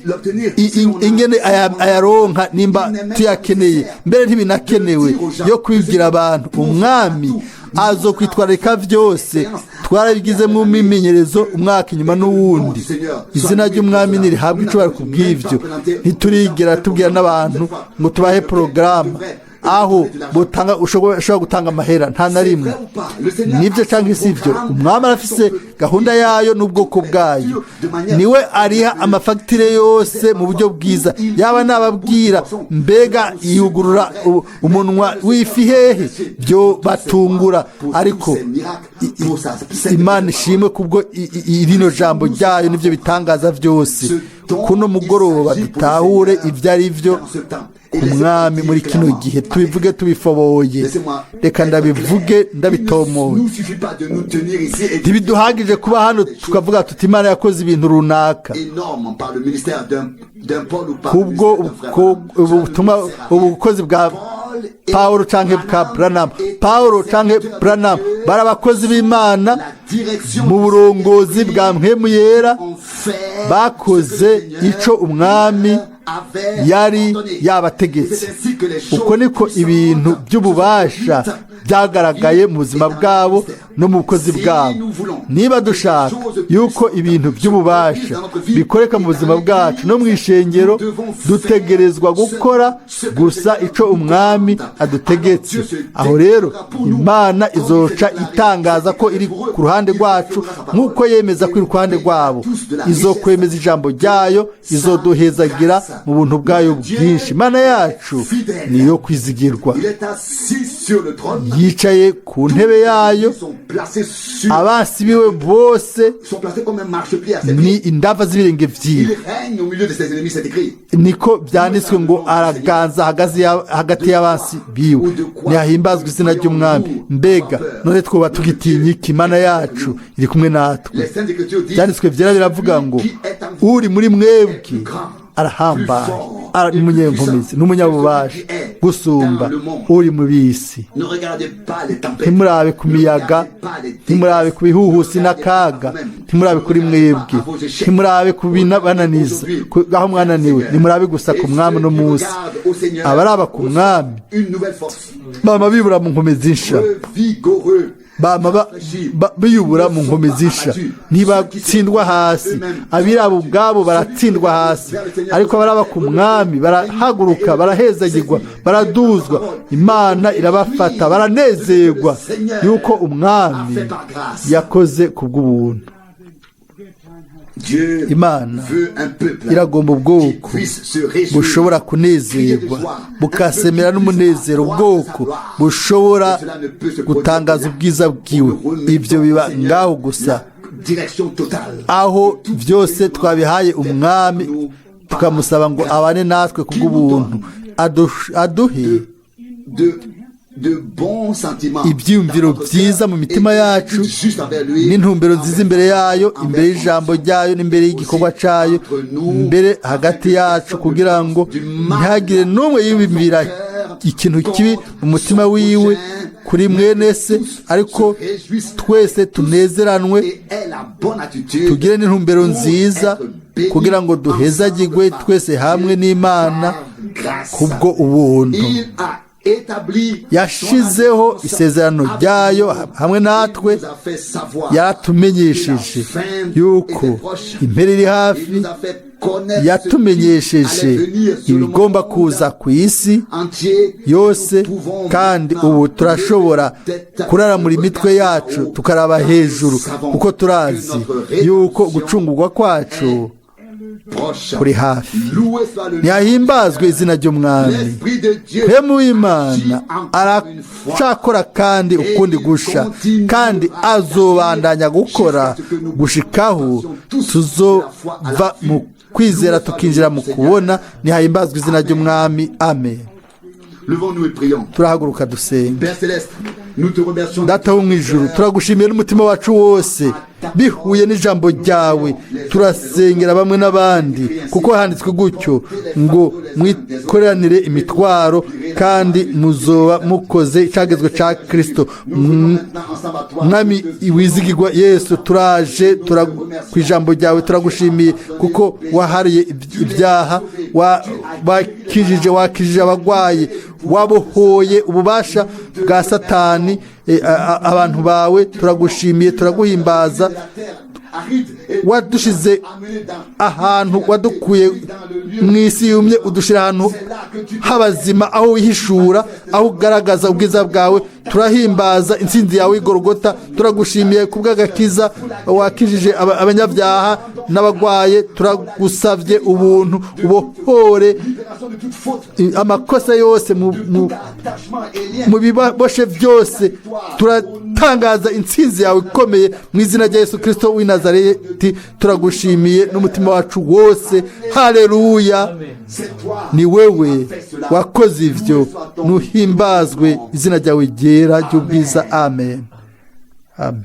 S1: ingene ayaronka nimba tuyakeneye mbere ntibinakenewe yo kwibwira abantu umwami azo kwitwararika byose twarabigize mu mimenyerezo umwaka inyuma n'uwundi izina ry'umwami nirihabwa icubahiro kubw'ivyo ntiturigera tubwira n'abantu ngo tubahe porogaramu aho ushobora gutanga amahera nta na rimwe nibyo cyangwa si ibyo umwami arafise gahunda yayo n'ubwoko bwayo niwe ariha amafagitire yose mu buryo bwiza yaba nababwira mbega yugurura umunwa w'ifi hehe byo batungura ariko Imana ishimwe kubwo irino jambo ryayo nibyo bitangaza byose kuno mugoroba dutahure ibyo ari byo umwami muri kino gihe tubivuge tubifoboye reka ndabivuge ndabitomoye ntibiduhagije kuba hano tukavuga tuti Imana yakoze ibintu runaka kubwo ubukozi bwa Paulo canke bwa Branham Paulo canke Branham bari abakozi b'Imana mu burongozi bwa mpemu yera bakoze ico umwami yari yabategetse uko niko ibintu by'ububasha byagaragaye mu buzima bwabo no mu bukozi bwabo niba dushaka yuko ibintu by'ububasha bikoreka mu buzima bwacu no mu ishengero dutegerezwa gukora gusa ico umwami adutegetse aho rero Imana izoca itangaza ko iri ku ruhande rwacu nk'uko yemeza ko iri ku ruhande rwabo izokwemeza ijambo ryayo izoduhezagira mu buntu bwayo bwinshi Imana yacu niyo kwizigirwa yicaye ku ntebe yayo abasi biwe bose ni indava z'ibirenge vyiwe niko byanditswe ngo araganza hagati y'abasi biwe nihahimbazwa izina ry'umwami mbega none twoba tugitinya iki Imana yacu iri kumwe natwe byanditswe vyera biravuga ngo uri muri mwebwe arahambaye n'umunyenkomezi n'umunyabubasha gusumba uri mu bisi ntimurabe ku miyaga ntimurabe ku bihuhusi n'akaga ntimurabe kuri mwebwe ntimurabe ku binabananiza aho mwananiwe nimurabe gusa ku mwami no munsi abaraba ku mwami bama bibura mu nkomezi nsha bama biyubura mu nkomezi nsha ntibatsindwa hasi abirabo ubwabo baratsindwa hasi ariko abaraba ku mwami barahaguruka barahezagirwa baraduzwa Imana irabafata baranezerwa yuko umwami yakoze kubw'ubuntu Imana iragomba ubwoko bushobora kunezerwa bukasemera n'umunezero ubwoko bushobora gutangaza ubwiza bwiwe ibyo biba ngaho gusa aho byose twabihaye umwami tukamusaba ngo abane natwe kubw'ubuntu aduhe ibyiyumviro byiza mu mitima yacu n'intumbero nziza imbere yayo imbere y'ijambo ryayo n'imbere y'igikorwa cyayo imbere hagati yacu kugira ngo ntihagire n'umwe yiyumvira ikintu kibi mu mutima wiwe kuri mwene se ariko twese tunezeranwe tugire n'intumbero nziza kugira ngo duhezagirwe twese hamwe n'Imana kubwo ubuntu yashizeho isezerano ryayo hamwe natwe yaratumenyesheje yuko impera iri hafi yatumenyesheje ibigomba kuza ku isi yose kandi ubu turashobora kuraramura imitwe yacu tukaraba hejuru kuko turazi yuko gucungurwa kwacu kuri hafi ntihahimbazwe izina ry'umwami mpemu w'Imana aracakora kandi ukundi gusha kandi azobandanya gukora gushikaho tuzova mu kwizera tukinjira mu kubona ntihahimbazwe izina ry'umwami amen turahaguruka dusenga data wo mu ijuru turagushimiye n'umutima wacu wose bihuye n'ijambo ryawe turasengera bamwe n'abandi kuko handitswe gutyo ngo mwikoranire imitwaro kandi muzoba mukoze icyagezwe cya Kristo mwami wizigirwa Yesu turaje ku ijambo ryawe turagushimiye kuko wahariye ibyaha wakijije abagwayi wabohoye ububasha bwa Satani abantu bawe turagushimiye turaguhimbaza wadushize ahantu wadukuye mu isi yumye udushyira ahantu h'abazima aho wihishura aho ugaragaza ubwiza bwawe turahimbaza intsinzi yawe y'igorogota turagushimiye ku bw'agakiza wakijije abanyabyaha n'abagwaye turagusabye ubuntu ubohore amakosa yose mu biboshe byose turatangaza intsinzi yawe ikomeye mu izina rya Yesu Kristo w'i Nazareti turagushimiye n'umutima wacu wose haleluya ni wewe wakoze ivyo nuhimbazwe izina ryawe ryera ry'ubwiza amen amen.